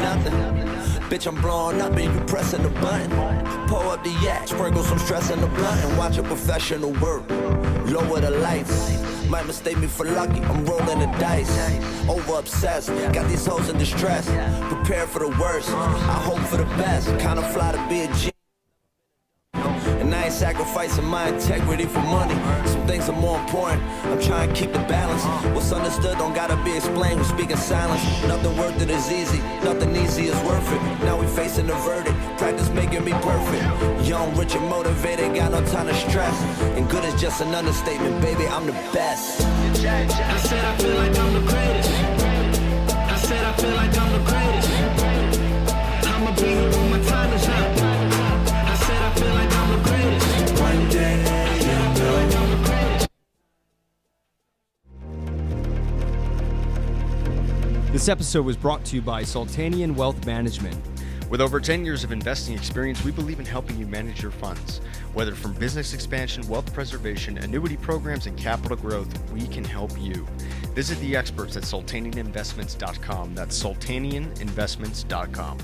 nothing. Bitch, I'm blowing up and you pressing the button. Pull up the yak, sprinkle some stress in the blunt, and watch a professional work. Lower the lights. Might mistake me for lucky, I'm rolling the dice. Over obsessed, got these hoes in distress. Prepare for the worst, I hope for the best. Kinda fly to be a G. And I ain't sacrificing my integrity for money. Some things are more important, I'm trying to keep the balance. What's understood don't gotta be explained, we speak in silence. Nothing worth it is easy, nothing easy is worth it. Now we facing the verdict, practice making me perfect. Young, rich and motivated, got no time to stress. And good is just an understatement, baby, I'm the best. I said I feel like I'm the greatest. I said I feel like I'm the greatest. I'ma be here when my time is up. I said I feel like I'm the greatest. One day you'll know I'm the greatest. This episode was brought to you by Sultanian Wealth Management. With over 10 years of investing experience, we believe in helping you manage your funds. Whether from business expansion, wealth preservation, annuity programs, and capital growth, we can help you. Visit the experts at sultanianinvestments.com. That's sultanianinvestments.com.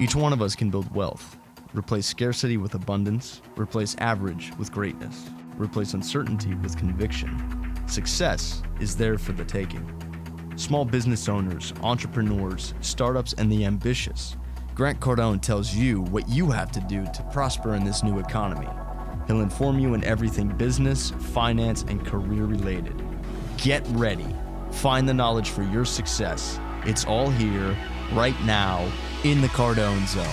Each one of us can build wealth, replace scarcity with abundance, replace average with greatness, replace uncertainty with conviction. Success is there for the taking. Small business owners, entrepreneurs, startups, and the ambitious. Grant Cardone tells you what you have to do to prosper in this new economy. He'll inform you in everything business, finance, and career related. Get ready. Find the knowledge for your success. It's all here, right now, in the Cardone Zone.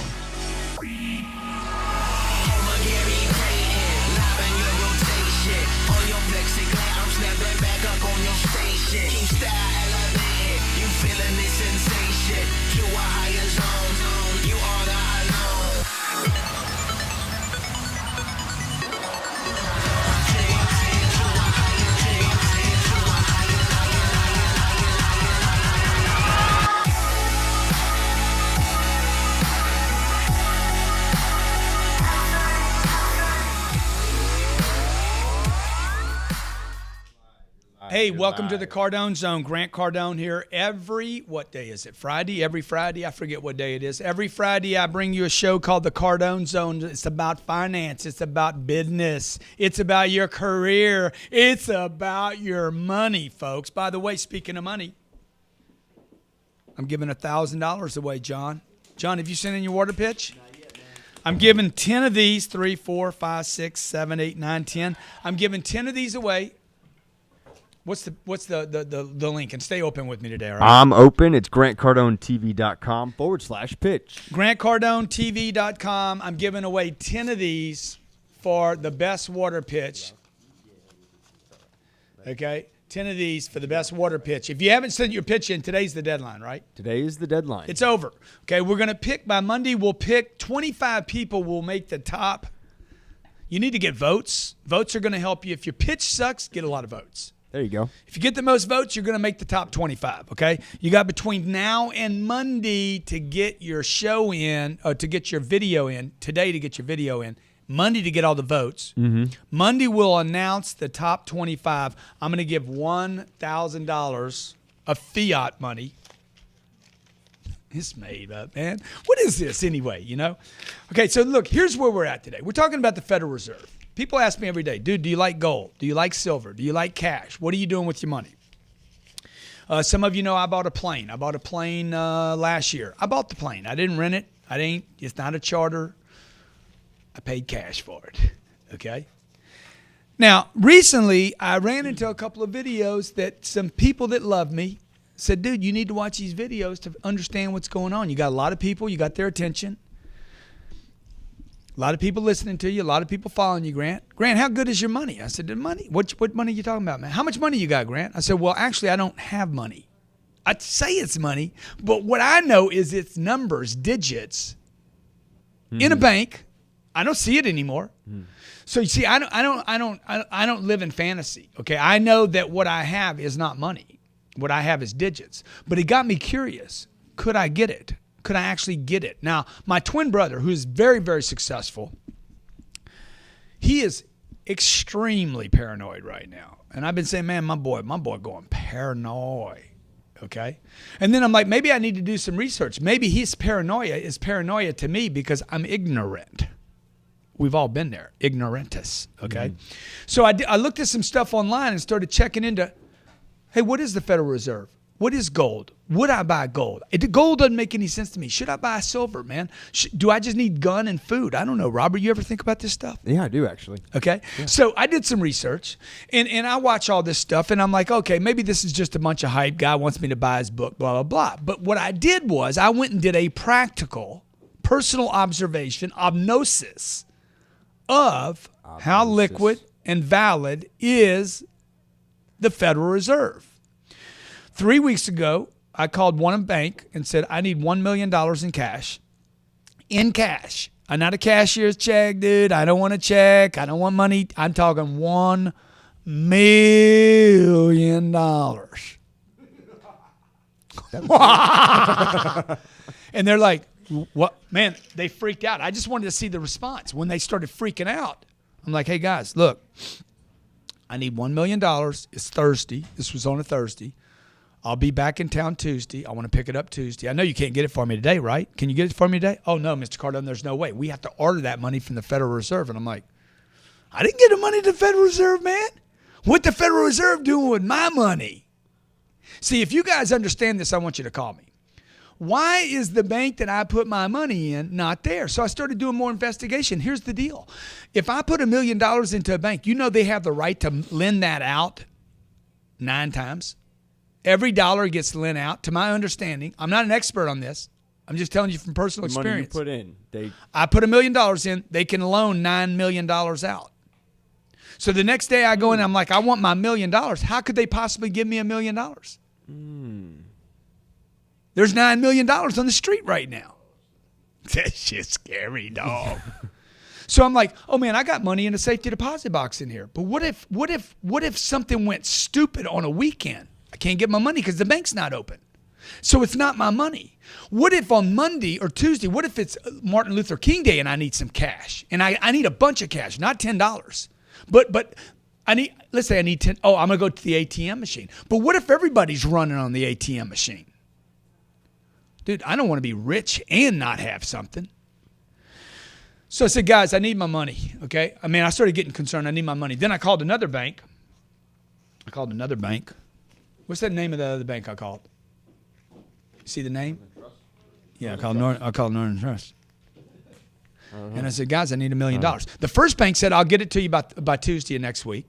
Hey, welcome to the Cardone Zone. Grant Cardone here. What day is it? Friday? Every Friday? I forget what day it is. Every Friday, I bring you a show called the Cardone Zone. It's about finance. It's about business. It's about your career. It's about your money, folks. By the way, speaking of money, I'm giving $1,000 away, John. John, have you sent in your water pitch? Not yet, man. I'm giving 10 of these, 3, 4, 5, 6, 7, 8, 9, 10. I'm giving 10 of these away. What's the link? And stay open with me today, all right? I'm open. It's grantcardonetv.com/pitch. grantcardonetv.com. I'm giving away 10 of these for the best water pitch. Okay? 10 of these for the best water pitch. If you haven't sent your pitch in, today's the deadline, right? Today is the deadline. It's over. Okay, we're going to pick, by Monday, we'll pick 25 people will make the top. You need to get votes. Votes are going to help you. If your pitch sucks, get a lot of votes. There you go. If you get the most votes, you're going to make the top 25, okay? You got between now and Monday to get your show in, or to get your video in, today to get your video in, Monday to get all the votes. Mm-hmm. Monday we'll announce the top 25. I'm going to give $1,000 of fiat money. It's made up, man. What is this anyway, you know? Okay, so look, here's where we're at today. We're talking about the Federal Reserve. People ask me every day, dude, do you like gold? Do you like silver? Do you like cash? What are you doing with your money? Some of you know I bought a plane. I bought a plane last year. I bought the plane. I didn't rent it. It's not a charter. I paid cash for it, okay? Now, recently, I ran into a couple of videos that some people that love me said, dude, you need to watch these videos to understand what's going on. You got a lot of people. You got their attention. A lot of people listening to you. A lot of people following you, Grant. Grant, how good is your money? I said, the money? What money are you talking about, man? How much money you got, Grant? I said, well, actually, I don't have money. I'd say it's money, but what I know is it's numbers, digits, in a bank. I don't see it anymore. So you see, I don't live in fantasy. Okay, I know that what I have is not money. What I have is digits. But it got me curious. Could I get it? Could I actually get it? Now, my twin brother, who's very, very successful, he is extremely paranoid right now. And I've been saying, man, my boy going paranoid. Okay. And then I'm like, maybe I need to do some research. Maybe his paranoia is paranoia to me because I'm ignorant. We've all been there, ignorantus. Okay. So I looked at some stuff online and started checking into, hey, what is the Federal Reserve? What is gold? Would I buy gold? Gold doesn't make any sense to me. Should I buy silver, man? Do I just need gun and food? I don't know. Robert, you ever think about this stuff? Yeah, I do actually. Okay. Yeah. So I did some research and I watch all this stuff and I'm like, okay, maybe this is just a bunch of hype. Guy wants me to buy his book, blah, blah, blah. But what I did was I went and did a practical personal observation, obnosis of how liquid and valid is the Federal Reserve. 3 weeks ago, I called one bank and said, I need $1 million in cash. In cash. I'm not a cashier's check, dude. I don't want a check. I don't want money. I'm talking $1 million. And they're like, what? Man, they freaked out. I just wanted to see the response. When they started freaking out, I'm like, hey, guys, look, I need $1 million. It's Thursday. This was on a Thursday. I'll be back in town Tuesday. I want to pick it up Tuesday. I know you can't get it for me today, right? Can you get it for me today? Oh, no, Mr. Cardone, there's no way. We have to order that money from the Federal Reserve. And I'm like, I didn't get the money to the Federal Reserve, man. What the Federal Reserve doing with my money? See, if you guys understand this, I want you to call me. Why is the bank that I put my money in not there? So I started doing more investigation. Here's the deal. If I put $1 million into a bank, you know they have the right to lend that out 9 times. Every dollar gets lent out, to my understanding. I'm not an expert on this. I'm just telling you from personal experience. Money you put in. I put $1 million in. They can loan $9 million out. So the next day I go in and I'm like, I want my $1 million. How could they possibly give me $1 million? There's $9 million on the street right now. That shit's scary, dog. So I'm like, oh man, I got money in a safety deposit box in here. But what if something went stupid on a weekend? I can't get my money because the bank's not open. So it's not my money. What if on Monday or Tuesday, what if it's Martin Luther King Day and I need some cash? And I need a bunch of cash, not $10. But let's say I need 10. Oh, I'm going to go to the ATM machine. But what if everybody's running on the ATM machine? Dude, I don't want to be rich and not have something. So I said, guys, I need my money, okay? I mean, I started getting concerned. I need my money. Then I called another bank. What's that name of the other bank I called? See the name? Yeah, I called Northern Trust. And I said, guys, I need $1 million. The first bank said, I'll get it to you by Tuesday of next week.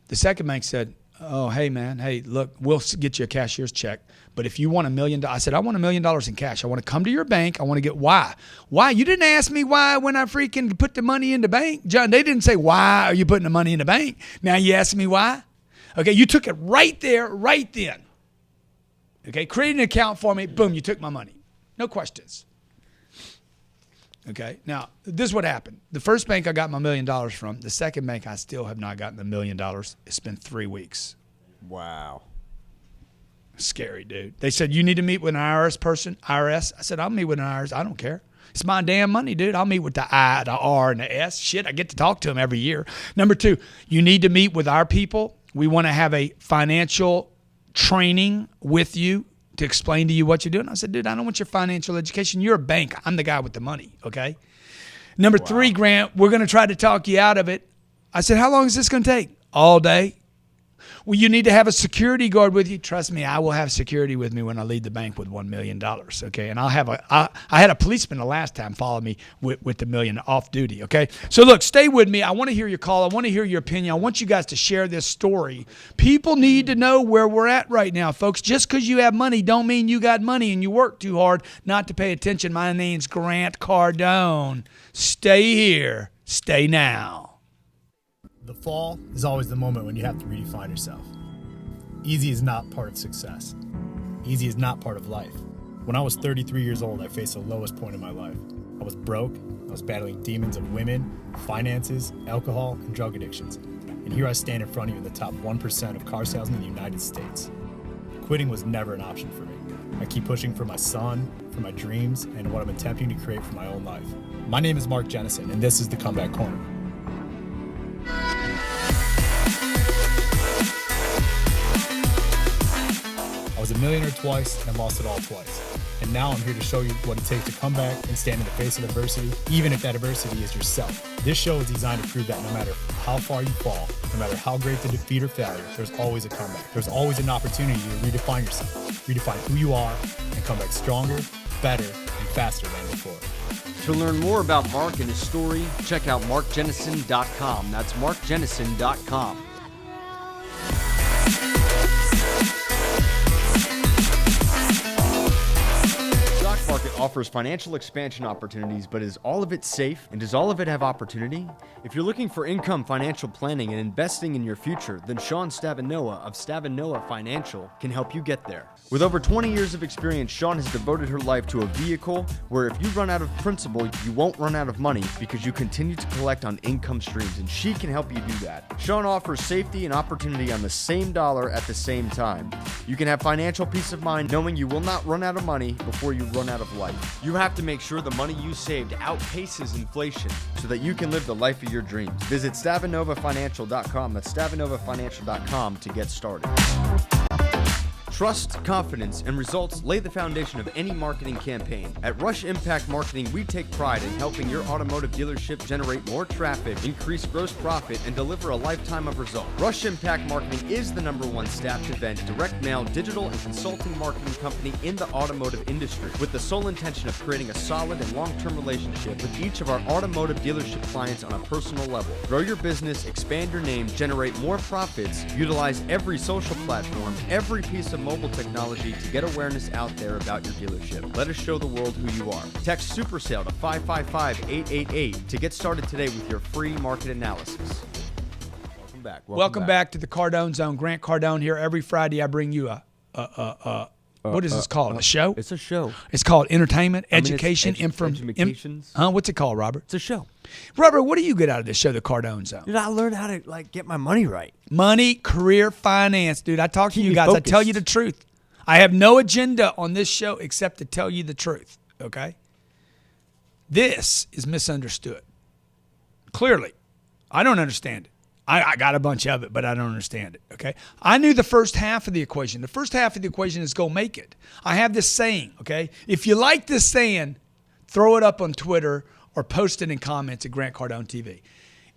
The second bank said, oh, hey, man, hey, look, we'll get you a cashier's check. But if you want $1 million, I said, I want $1 million in cash. I want to come to your bank. I want to get why. Why? You didn't ask me why when I freaking put the money in the bank. John, they didn't say, why are you putting the money in the bank? Now you ask me why? Okay, you took it right there, right then. Okay, created an account for me. Boom, you took my money. No questions. Okay, now, this is what happened. The first bank I got my $1 million from. The second bank I still have not gotten the $1 million. It's been 3 weeks. Wow. Scary, dude. They said, you need to meet with an IRS person. IRS. I said, I'll meet with an IRS. I don't care. It's my damn money, dude. I'll meet with the I, the R, and the S. Shit, I get to talk to them every year. Number 2, you need to meet with our people. We want to have a financial training with you to explain to you what you're doing. I said, dude, I don't want your financial education. You're a bank. I'm the guy with the money, okay? Number 3, Grant, we're going to try to talk you out of it. I said, how long is this going to take? All day. Well, you need to have a security guard with you. Trust me, I will have security with me when I leave the bank with $1 million, okay? And I had a policeman the last time follow me with the $1 million off duty, okay? So look, stay with me. I want to hear your call. I want to hear your opinion. I want you guys to share this story. People need to know where we're at right now, folks. Just because you have money don't mean you got money and you work too hard not to pay attention. My name's Grant Cardone. Stay here. Stay now. The fall is always the moment when you have to redefine yourself. Easy is not part of success. Easy is not part of life. When I was 33 years old, I faced the lowest point in my life. I was broke. I was battling demons of women, finances, alcohol, and drug addictions. And here I stand in front of you in the top 1% of car salesmen in the United States. Quitting was never an option for me. I keep pushing for my son, for my dreams, and what I'm attempting to create for my own life. My name is Mark Jennison, and this is The Comeback Corner. I was a millionaire twice and lost it all twice. And now I'm here to show you what it takes to come back and stand in the face of adversity, even if that adversity is yourself. This show is designed to prove that no matter how far you fall, no matter how great the defeat or failure, there's always a comeback. There's always an opportunity to redefine yourself, redefine who you are, and come back stronger, better, and faster than before. To learn more about Mark and his story, check out markjennison.com. That's markjennison.com. Stock market offers financial expansion opportunities, but is all of it safe? And does all of it have opportunity? If you're looking for income, financial planning, and investing in your future, then Sean Stavinoa of Stavinoa Financial can help you get there. With over 20 years of experience, Sean has devoted her life to a vehicle where if you run out of principal, you won't run out of money because you continue to collect on income streams, and she can help you do that. Sean offers safety and opportunity on the same dollar at the same time. You can have financial peace of mind knowing you will not run out of money before you run out of life. You have to make sure the money you saved outpaces inflation so that you can live the life of your dreams. Visit Stavinovafinancial.com. That's Stavinovafinancial.com to get started. Trust, confidence, and results lay the foundation of any marketing campaign. At Rush Impact Marketing, we take pride in helping your automotive dealership generate more traffic, increase gross profit, and deliver a lifetime of results. Rush Impact Marketing is the #1 staffed event, direct mail, digital, and consulting marketing company in the automotive industry, with the sole intention of creating a solid and long-term relationship with each of our automotive dealership clients on a personal level. Grow your business, expand your name, generate more profits, utilize every social platform, every piece of mobile technology to get awareness out there about your dealership. Let us show the world who you are. Text SuperSale to 555-888 to get started today with your free market analysis. Welcome back. Welcome back to the Cardone Zone. Grant Cardone here. Every Friday I bring you what is this called? A show? It's a show. It's called entertainment, education, Educations. What's it called, Robert? It's a show. Robert, what do you get out of this show, the Cardone Zone? Dude, I learned how to get my money right. Money, career, finance, dude. I talk to you guys. Focused. I tell you the truth. I have no agenda on this show except to tell you the truth, okay? This is misunderstood. Clearly. I don't understand it. I got a bunch of it, but I don't understand it, okay? I knew the first half of the equation. The first half of the equation is go make it. I have this saying, okay? If you like this saying, throw it up on Twitter or post it in comments at Grant Cardone TV.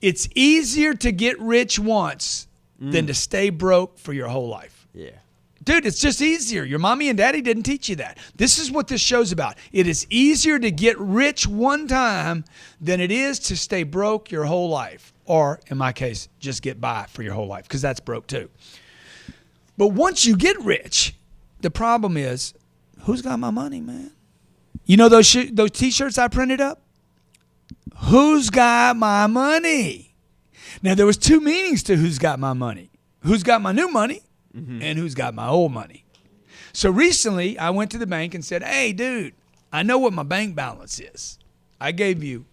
It's easier to get rich once than to stay broke for your whole life. Yeah. Dude, it's just easier. Your mommy and daddy didn't teach you that. This is what this show's about. It is easier to get rich one time than it is to stay broke your whole life. Or, in my case, just get by for your whole life, because that's broke too. But once you get rich, the problem is, who's got my money, man? You know those T-shirts I printed up? Who's got my money? Now, there was two meanings to who's got my money. Who's got my new money and who's got my old money. So recently, I went to the bank and said, hey, dude, I know what my bank balance is. I gave you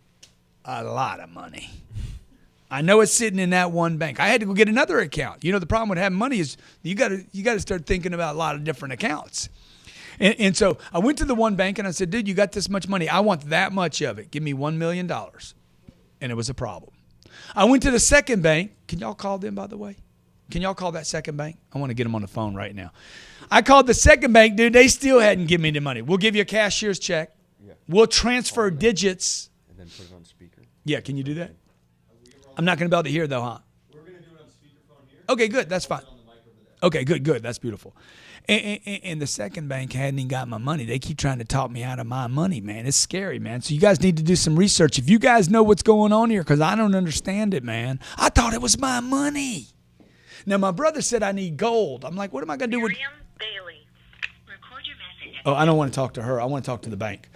a lot of money. I know it's sitting in that one bank. I had to go get another account. You know, the problem with having money is you got to start thinking about a lot of different accounts. And so I went to the one bank and I said, dude, you got this much money. I want that much of it. Give me $1 million. And it was a problem. I went to the second bank. Can y'all call them, by the way? Can y'all call that second bank? I want to get them on the phone right now. I called the second bank, dude. They still hadn't given me the money. We'll give you a cashier's check. Yeah. We'll transfer digits. And then put it on speaker. Yeah, can you do that? I'm not going to be able to hear, though, huh? We're going to do it on speakerphone here. Okay, good. That's fine. Okay, good. That's beautiful. And the second bank hadn't even got my money. They keep trying to talk me out of my money, man. It's scary, man. So you guys need to do some research. If you guys know what's going on here, because I don't understand it, man. I thought it was my money. Now, my brother said I need gold. I'm like, what am I going to do with... Miriam Bailey. Record your message. Oh, I don't want to talk to her. I want to talk to the bank.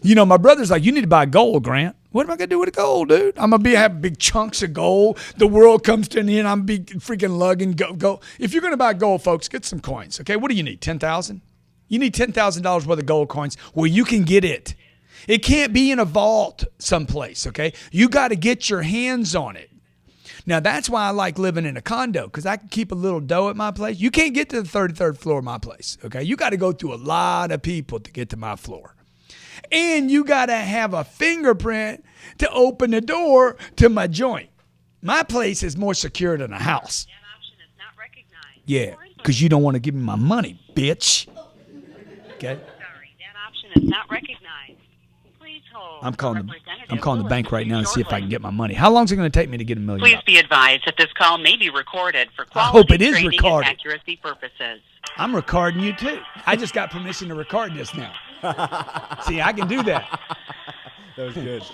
You know, my brother's like, you need to buy gold, Grant. What am I going to do with the gold, dude? I'm going to have big chunks of gold. The world comes to an end. I'm be freaking lugging gold. If you're going to buy gold, folks, get some coins, okay? What do you need, $10,000? You need $10,000 worth of gold coins where you can get it. It can't be in a vault someplace, okay? You got to get your hands on it. Now, that's why I like living in a condo, because I can keep a little dough at my place. You can't get to the 33rd floor of my place, okay? You got to go through a lot of people to get to my floor. And you got to have a fingerprint to open the door to my joint. My place is more secure than a house. That option is not recognized. Yeah. Or because you don't want to give me my money, bitch. Okay? Sorry, that option is not recognized. Please hold. I'm calling the Representative bank right now and see if I shortly. can get my money. How long is it going to take me to get $1 million? Please be advised that this call may be recorded for I quality hope it is training recorded. and accuracy purposes. I'm recording you too. I just got permission to record this now. See, I can do that. That was good.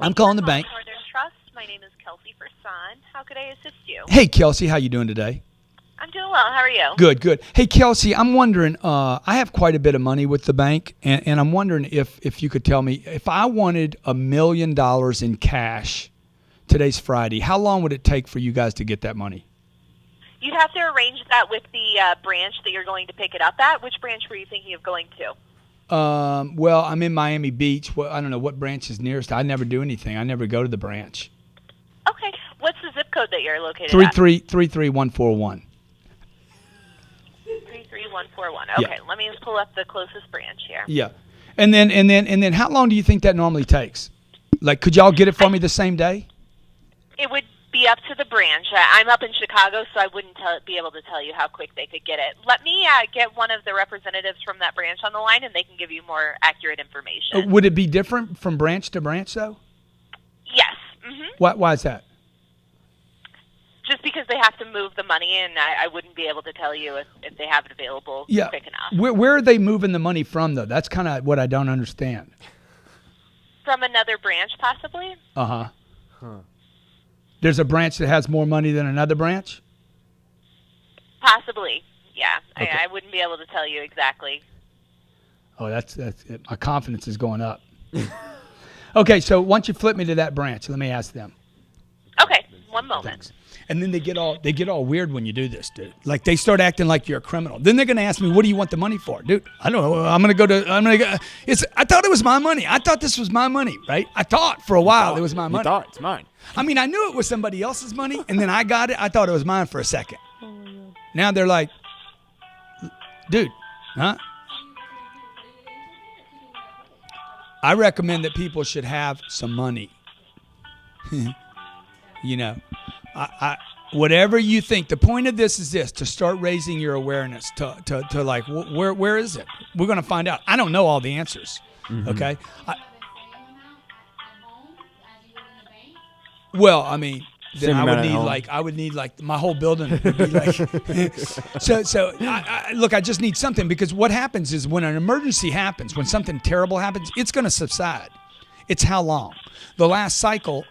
I'm calling the bank. Cardone Trust. My name is Kelsey Fersan. How could I assist you? Hey, Kelsey, how you doing today? I'm doing well. How are you? Good, good. Hey, Kelsey, I'm wondering, I have quite a bit of money with the bank, and I'm wondering if you could tell me, if I wanted $1 million in cash, today's Friday, how long would it take for you guys to get that money? You'd have to arrange that with the branch that you're going to pick it up at. Which branch were you thinking of going to? Well, I'm in Miami Beach. Well, I don't know what branch is nearest. I never do anything. I never go to the branch. Okay. What's the zip code that you're located at? 33141. 33141. Yeah. Okay. Let me just pull up the closest branch here. Yeah. And then how long do you think that normally takes? Like, could y'all get it for me the same day? It would be up to the branch. I'm up in Chicago, so I wouldn't be able to tell you how quick they could get it. Let me get one of the representatives from that branch on the line, and they can give you more accurate information. Would it be different from branch to branch, though? Yes. Mm-hmm. Why is that? Just because they have to move the money, and I wouldn't be able to tell you if they have it available quick enough. Where are they moving the money from, though? That's kind of what I don't understand. From another branch, possibly? Uh-huh. There's a branch that has more money than another branch? Possibly, yeah. Okay. I wouldn't be able to tell you exactly. Oh, that's it. My confidence is going up. Okay, so once you flip me to that branch, let me ask them. Okay, one moment. Thanks. And then they get all weird when you do this, dude. Like they start acting like you're a criminal. Then they're gonna ask me, "What do you want the money for, dude?" I don't know. I thought it was my money. I thought this was my money, right? I thought for a while it was my money. You thought it's mine. I mean, I knew it was somebody else's money, and then I got it. I thought it was mine for a second. Now they're like, "Dude, huh?" I recommend that people should have some money. You know, I whatever you think. The point of this is this: to start raising your awareness. To like, where is it? We're gonna find out. I don't know all the answers. Mm-hmm. Okay. Well, I mean, then I would need like my whole building would be like. Look, I just need something, because what happens is when an emergency happens, when something terrible happens, it's going to subside. It's how long? The last cycle,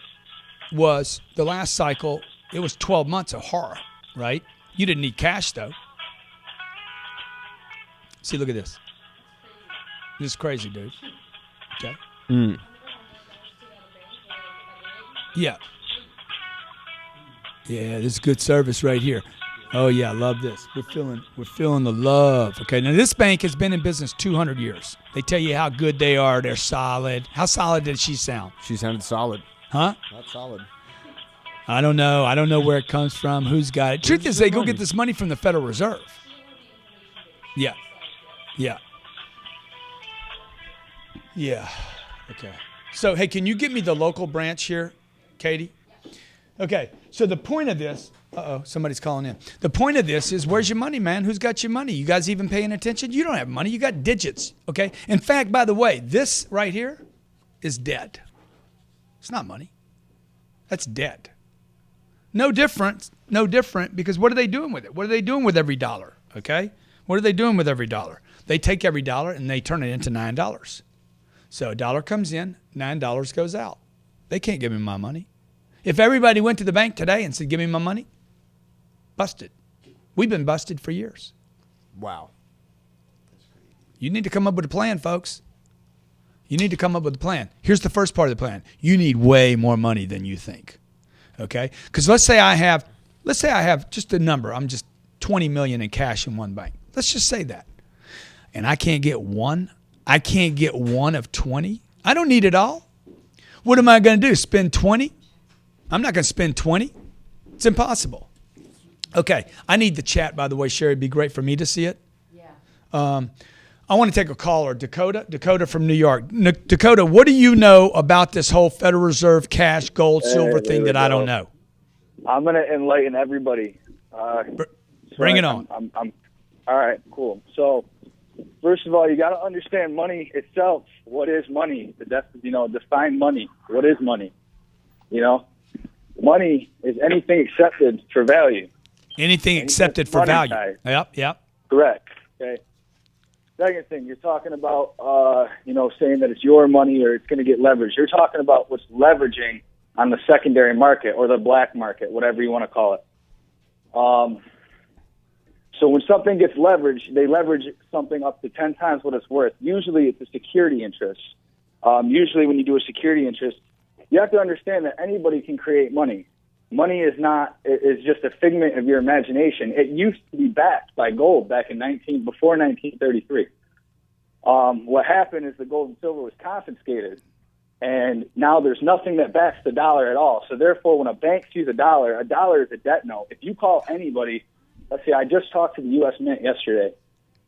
it was 12 months of horror, right? You didn't need cash though. See, look at this. This is crazy, dude. Okay. Mm. Yeah. Yeah, this is good service right here. Oh yeah, I love this. We're feeling the love. Okay, now this bank has been in business 200 years. They tell you how good they are. They're solid. How solid did she sound? She sounded solid. Huh? Not solid. I don't know. I don't know where it comes from. Who's got it? Truth is, they go get this money from the Federal Reserve. Yeah. Yeah. Yeah. Okay. So, hey, can you give me the local branch here, Katie? Okay. So the point of this, somebody's calling in. The point of this is, where's your money, man? Who's got your money? You guys even paying attention? You don't have money. You got digits, okay? In fact, by the way, this right here is debt. It's not money. That's debt. No different, because what are they doing with it? What are they doing with every dollar, okay? What are they doing with every dollar? They take every dollar and they turn it into $9. So a dollar comes in, $9 goes out. They can't give me my money. If everybody went to the bank today and said, "Give me my money," busted. We've been busted for years. Wow. You need to come up with a plan, folks. You need to come up with a plan. Here's the first part of the plan. You need way more money than you think. Okay? Because let's say I have just a number. I'm just 20 million in cash in one bank. Let's just say that. And I can't get one. I can't get one of 20. I don't need it all. What am I going to do? Spend 20? I'm not going to spend 20. It's impossible. Okay. I need the chat, by the way, Sherry. It'd be great for me to see it. Yeah. I want to take a caller. Dakota from New York. Dakota, what do you know about this whole Federal Reserve cash, gold, silver thing that I don't know? I'm going to enlighten everybody. Bring right? it on. I'm all right, cool. So, first of all, you got to understand money itself. What is money? Define money. What is money? Money is anything accepted for value. Anything accepted for value. Yep. Correct. Okay. Second thing, you're talking about, saying that it's your money or it's going to get leveraged. You're talking about what's leveraging on the secondary market or the black market, whatever you want to call it. So when something gets leveraged, they leverage something up to 10 times what it's worth. Usually it's a security interest. Usually when you do a security interest, you have to understand that anybody can create money. Money is just a figment of your imagination. It used to be backed by gold back before 1933. What happened is the gold and silver was confiscated, and now there's nothing that backs the dollar at all. So therefore, when a bank sees a dollar is a debt note. If you call anybody, let's see, I just talked to the U.S. Mint yesterday,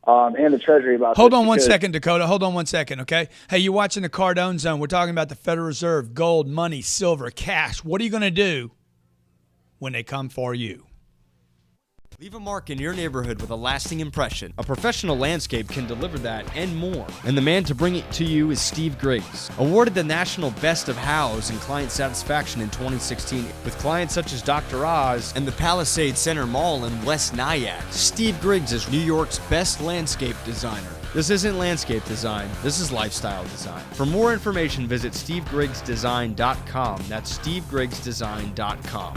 and the Treasury about Hold this on one because- second, Dakota. Hold on one second, okay? Hey, you're watching the Cardone Zone. We're talking about the Federal Reserve, gold, money, silver, cash. What are you going to do when they come for you? Leave a mark in your neighborhood with a lasting impression. A professional landscape can deliver that and more. And the man to bring it to you is Steve Griggs. Awarded the National Best of Hows in Client Satisfaction in 2016 with clients such as Dr. Oz and the Palisade Center Mall in West Nyack. Steve Griggs is New York's best landscape designer. This isn't landscape design, this is lifestyle design. For more information, visit stevegrigsdesign.com. That's stevegrigsdesign.com.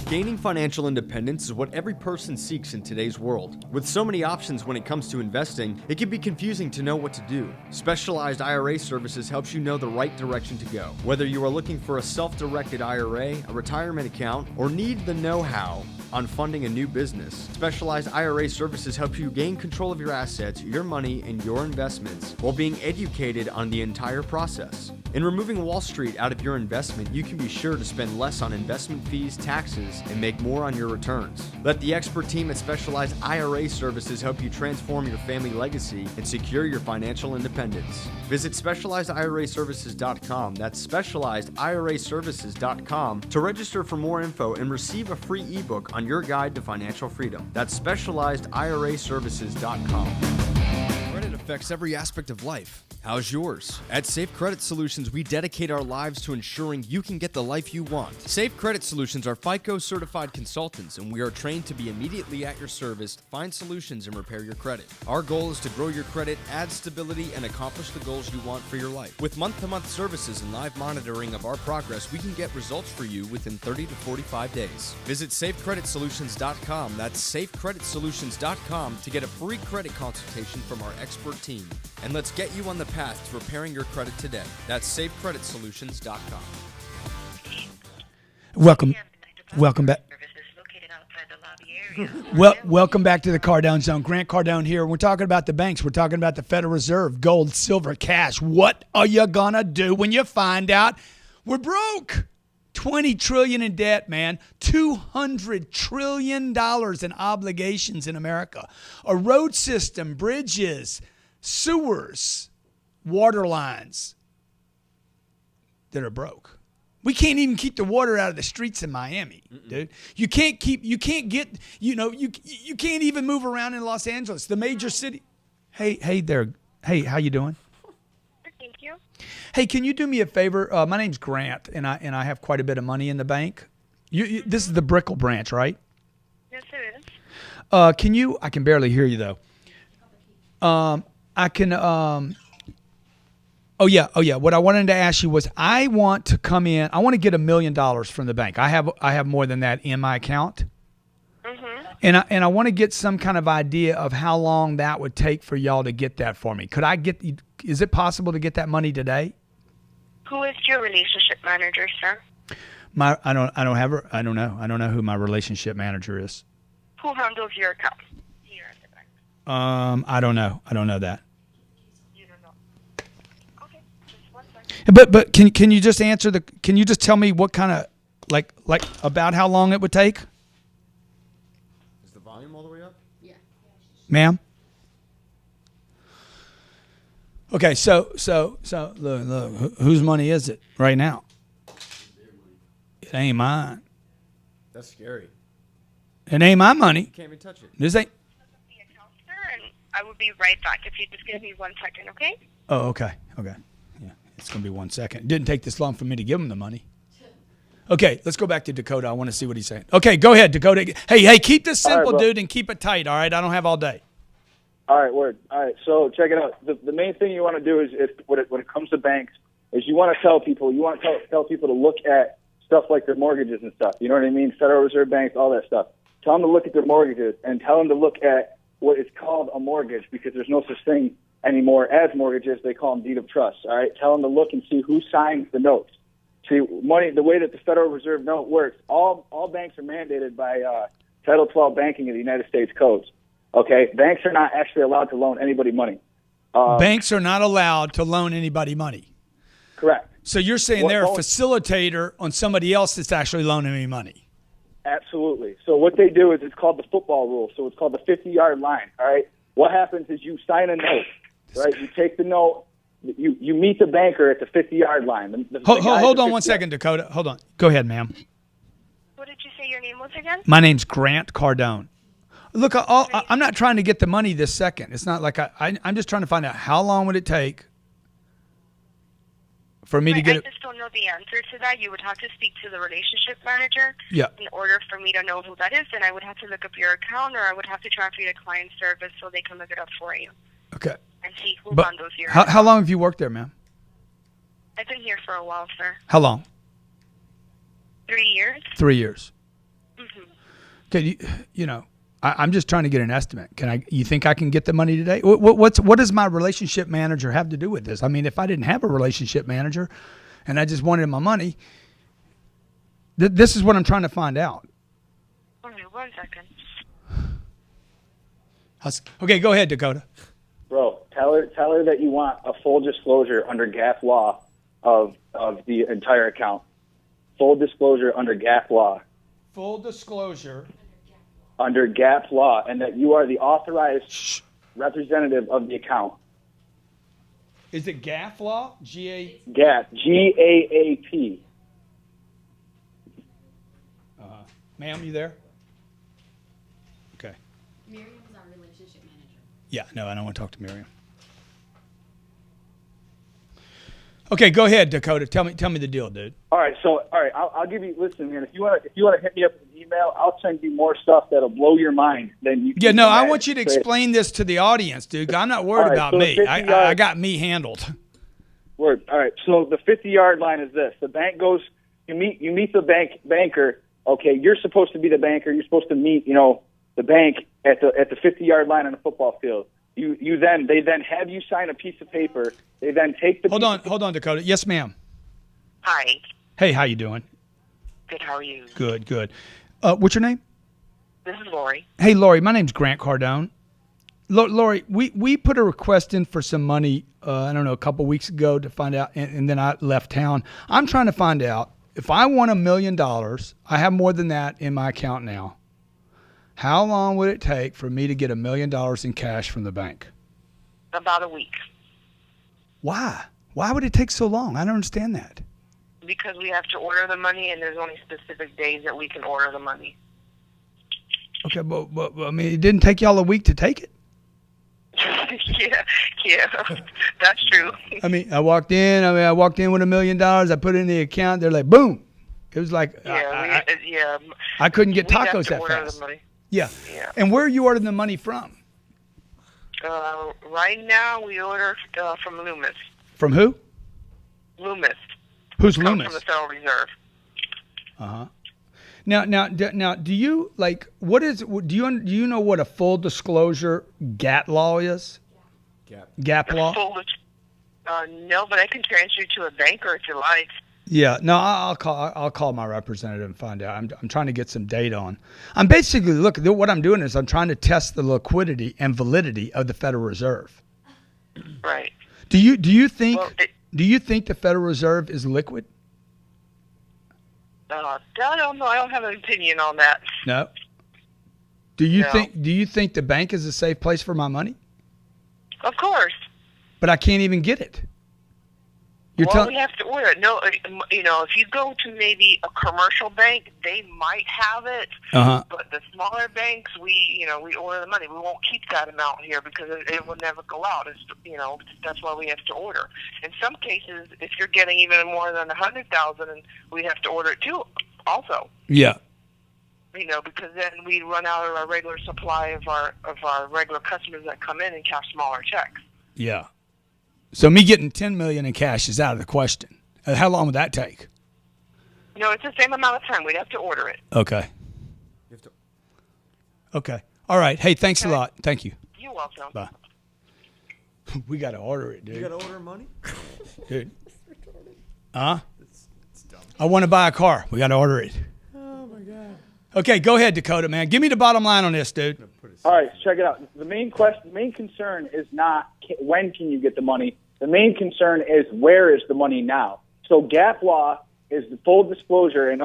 Gaining financial independence is what every person seeks in today's world. With so many options when it comes to investing, it can be confusing to know what to do. Specialized IRA Services helps you know the right direction to go. Whether you are looking for a self-directed IRA, a retirement account, or need the know-how on funding a new business, Specialized IRA Services helps you gain control of your assets, your money, and your investments while being educated on the entire process. In removing Wall Street out of your investment, you can be sure to spend less on investment fees, taxes, and make more on your returns. Let the expert team at Specialized IRA Services help you transform your family legacy and secure your financial independence. Visit specializediraservices.com. That's specializediraservices.com to register for more info and receive a free ebook on your guide to financial freedom. That's specializediraservices.com. Credit affects every aspect of life. How's yours? At Safe Credit Solutions, we dedicate our lives to ensuring you can get the life you want. Safe Credit Solutions are FICO certified consultants, and we are trained to be immediately at your service to find solutions and repair your credit. Our goal is to grow your credit, add stability, and accomplish the goals you want for your life. With month-to-month services and live monitoring of our progress, we can get results for you within 30 to 45 days. Visit safecreditsolutions.com. That's safecreditsolutions.com to get a free credit consultation from our expert team. And let's get you on the path to repairing your credit today. That's safecreditsolutions.com. Welcome back. Welcome back to the Cardone Zone. Grant Cardone here. We're talking about the banks. We're talking about the Federal Reserve, gold, silver, cash. What are you gonna do when you find out we're broke? $20 trillion in debt, man. $200 trillion in obligations in America. A road system, bridges, sewers, water lines that are broke. We can't even keep the water out of the streets in Miami, dude. You can't even move around in Los Angeles, the major city. Hey there. Hey, how you doing? Thank you. Hey, can you do me a favor? My name's Grant, and I have quite a bit of money in the bank. This is the Brickell branch, right? Yes, it is. Can you? I can barely hear you though. I can. Oh yeah. What I wanted to ask you was, I want to come in. I want to get $1 million from the bank. I have more than that in my account. Mm-hmm. And I want to get some kind of idea of how long that would take for y'all to get that for me. Is it possible to get that money today? Who is your relationship manager, sir? I don't have her. I don't know. I don't know who my relationship manager is. Who handles your account here at the bank? I don't know. I don't know that. You don't know. Okay, just one second. But can you just answer can you just tell me what kind of like about how long it would take? Is the volume all the way up? Yeah. Ma'am? Okay, so look, whose money is it right now? It ain't mine. That's scary. It ain't my money. Can't even touch it. This ain't. And I will be right back if you just give me 1 second, okay? Oh, okay. Okay. Yeah, it's going to be 1 second. It didn't take this long for me to give him the money. Okay, let's go back to Dakota. I want to see what he's saying. Okay, go ahead, Dakota. Hey, keep this simple, bro. dude, and keep it tight, all right? I don't have all day. All right, word. All right, so check it out. The main thing you want to do is when it comes to banks is you want to tell people to look at stuff like their mortgages and stuff. You know what I mean? Federal Reserve banks, all that stuff. Tell them to look at their mortgages and tell them to look at what is called a mortgage because there's no such thing anymore as mortgages. They call them deed of trust. All right, tell them to look and see who signs the notes. See, money. The way that the Federal Reserve note works, all banks are mandated by Title 12 banking of the United States codes. Okay, banks are not actually allowed to loan anybody money. Banks are not allowed to loan anybody money. Correct. So you're saying they're a facilitator on somebody else that's actually loaning me money. Absolutely. So what they do is it's called the football rule. So it's called the 50-yard line. All right. What happens is you sign a note. Right. You take the note. You meet the banker at the 50-yard line. Hold on 1 second, Dakota. Hold on. Go ahead, ma'am. What did you say your name was again? My name's Grant Cardone. Look, I'm not trying to get the money this second. It's not like I'm just trying to find out how long would it take for me to get it. I just don't know the answer to that. You would have to speak to the relationship manager. Yeah. In order for me to know who that is, then I would have to look up your account, or I would have to transfer you to client service so they can look it up for you. Okay. And see who But bundles your. how long have you worked there, ma'am? I've been here for a while, sir. How long? 3 years. 3 years. Mm-hmm. Okay, I'm just trying to get an estimate. You think I can get the money today? What does my relationship manager have to do with this? I mean, if I didn't have a relationship manager and I just wanted my money, this is what I'm trying to find out. Okay, 1 second. Okay, go ahead, Dakota. Bro, tell her that you want a full disclosure under GAAP law of the entire account. Full disclosure under GAAP law. Full disclosure. Under GAAP law, and that you are the authorized representative of the account. Is it GAAP law? GAAP, GAAP. Ma'am, you there? Okay. Miriam's our relationship manager. Yeah, no, I don't want to talk to Miriam. Okay, go ahead, Dakota. Tell me the deal, dude. All right, I'll give you. Listen, man. If you want to hit me up with an email, I'll send you more stuff that'll blow your mind. Then you. Yeah, no, I want you to explain this to the audience, dude. I'm not worried about me. I got me handled. Word. All right. So the 50-yard line is this: the bank goes. You meet the banker. Okay, you're supposed to be the banker. You're supposed to meet, the bank at the 50-yard line on the football field. They then have you sign a piece of paper. They then take the. Hold on, Dakota. Yes, ma'am. Hi. Hey, how you doing? Good. How are you? Good. What's your name? This is Lori. Hey, Lori. My name's Grant Cardone. Lori, we put a request in for some money. I don't know, a couple weeks ago to find out, and then I left town. I'm trying to find out if I won $1 million. I have more than that in my account now. How long would it take for me to get $1 million in cash from the bank? About a week. Why? Why would it take so long? I don't understand that. Because we have to order the money, and there's only specific days that we can order the money. Okay, but I mean, it didn't take y'all a week to take it? Yeah, that's true. I mean, I walked in with $1 million. I put it in the account. They're like, boom. It was like, I couldn't get tacos that fast. Yeah. And where are you ordering the money from? Right now, we order from Loomis. From who? Loomis. Who's Loomis? From the Federal Reserve. Uh-huh. Now, do you do you know what a full disclosure GAT law is? GAP law? No, but I can transfer you to a banker if you like. Yeah, no, I'll call my representative and find out. I'm trying to get some data on. I'm basically what I'm doing is I'm trying to test the liquidity and validity of the Federal Reserve. Right. Do you think the Federal Reserve is liquid? I don't know. I don't have an opinion on that. No. Do you think the bank is a safe place for my money? Of course. But I can't even get it. telling. We have to order it. No, if you go to maybe a commercial bank, they might have it. But the smaller banks, we order the money. We won't keep that amount here because it will never go out. That's why we have to order. In some cases, if you're getting even more than 100,000, we have to order it too. Also. Yeah. Because then we run out of our regular supply of our regular customers that come in and cash smaller checks. Yeah. So me getting $10 million in cash is out of the question. How long would that take? It's the same amount of time. We'd have to order it. Okay. Okay. All right. Hey, thanks a lot. Thank you. You're welcome. Bye. We got to order it, dude. You got to order money? Dude. Huh? It's dumb. I want to buy a car. We got to order it. Oh, my God. Okay, go ahead, Dakota, man. Give me the bottom line on this, dude. All right, check it out. The main concern is not when can you get the money. The main concern is where is the money now. So GAAP law is the full disclosure, and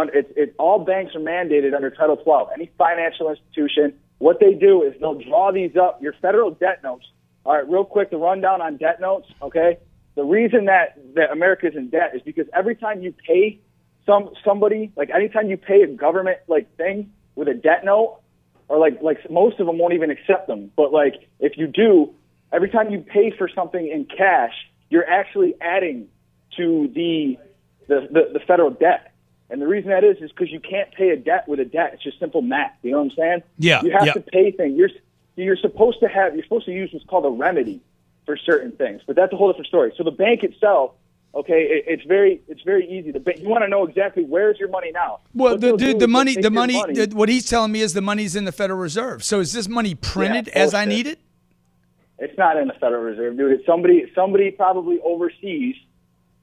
all banks are mandated under Title 12. Any financial institution, what they do is they'll draw these up, your federal debt notes. All right, real quick, the rundown on debt notes, okay? The reason that America's in debt is because every time you pay somebody, like anytime you pay a government thing with a debt note, or like most of them won't even accept them. But if you do, every time you pay for something in cash, you're actually adding to the federal debt. And the reason that is because you can't pay a debt with a debt. It's just simple math. You know what I'm saying? Yeah. You have to pay things. You're supposed to use what's called a remedy for certain things, but that's a whole different story. So the bank itself, okay, it's very easy. You want to know exactly where's your money now. Well, the money. What he's telling me is the money's in the Federal Reserve. So is this money printed as I need it? It's not in the Federal Reserve, dude. It's somebody probably overseas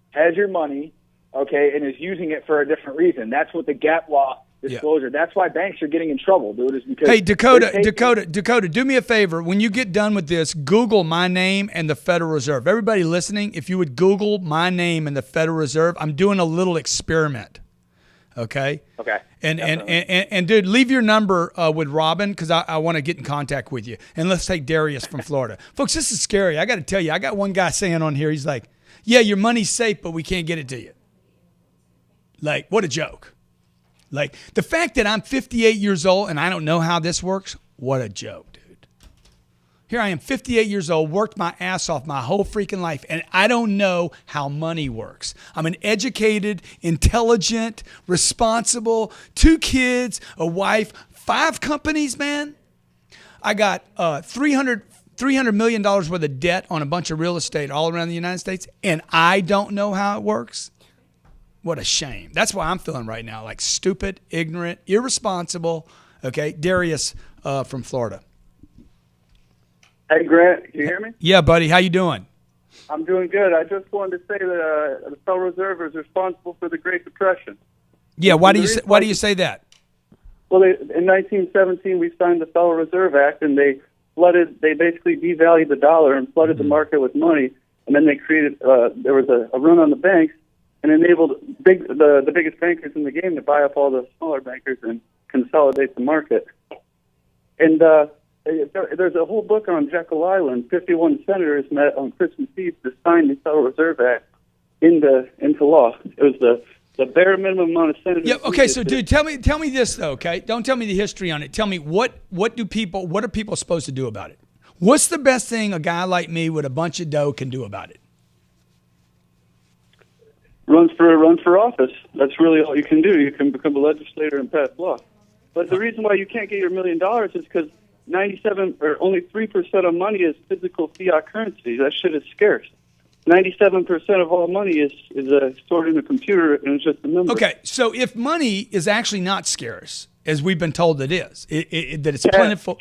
has your money, okay, and is using it for a different reason. That's what the GAAP law disclosure. Yeah. That's why banks are getting in trouble, dude. Is because Dakota, do me a favor. When you get done with this, Google my name and the Federal Reserve. Everybody listening, if you would Google my name and the Federal Reserve, I'm doing a little experiment. Okay. Okay. And dude, leave your number with Robin because I want to get in contact with you. And let's take Darius from Florida, folks. This is scary. I got to tell you, I got one guy saying on here, he's like, "Yeah, your money's safe, but we can't get it to you." Like, what a joke. Like, the fact that I'm 58 years old and I don't know how this works, what a joke, dude. Here I am, 58 years old, worked my ass off my whole freaking life, and I don't know how money works. I'm an educated, intelligent, responsible, 2 kids, a wife, 5 companies, man. I got $300 million worth of debt on a bunch of real estate all around the United States, and I don't know how it works. What a shame. That's why I'm feeling right now, like stupid, ignorant, irresponsible. Okay, Darius from Florida. Hey, Grant, can you hear me? Yeah, buddy. How you doing? I'm doing good. I just wanted to say that the Federal Reserve is responsible for the Great Depression. Yeah, why do you say that? Well, in 1917, we signed the Federal Reserve Act, and they basically devalued the dollar and flooded the market with money, and then they created, there was a run on the banks, and enabled the biggest bankers in the game to buy up all the smaller bankers and consolidate the market. And there's a whole book on Jekyll Island. 51 senators met on Christmas Eve to sign the Federal Reserve Act into law. It was the bare minimum amount of senators. Yeah. Okay. So, dude, tell me this though. Okay. Don't tell me the history on it. Tell me what are people supposed to do about it? What's the best thing a guy like me with a bunch of dough can do about it? Run for office. That's really all you can do. You can become a legislator and pass law. But the reason why you can't get your $1 million is because 97 or only 3% of money is physical fiat currency. That shit is scarce. 97% of all money is stored in a computer, and it's just a number. Okay, so if money is actually not scarce, as we've been told it is, that it's plentiful.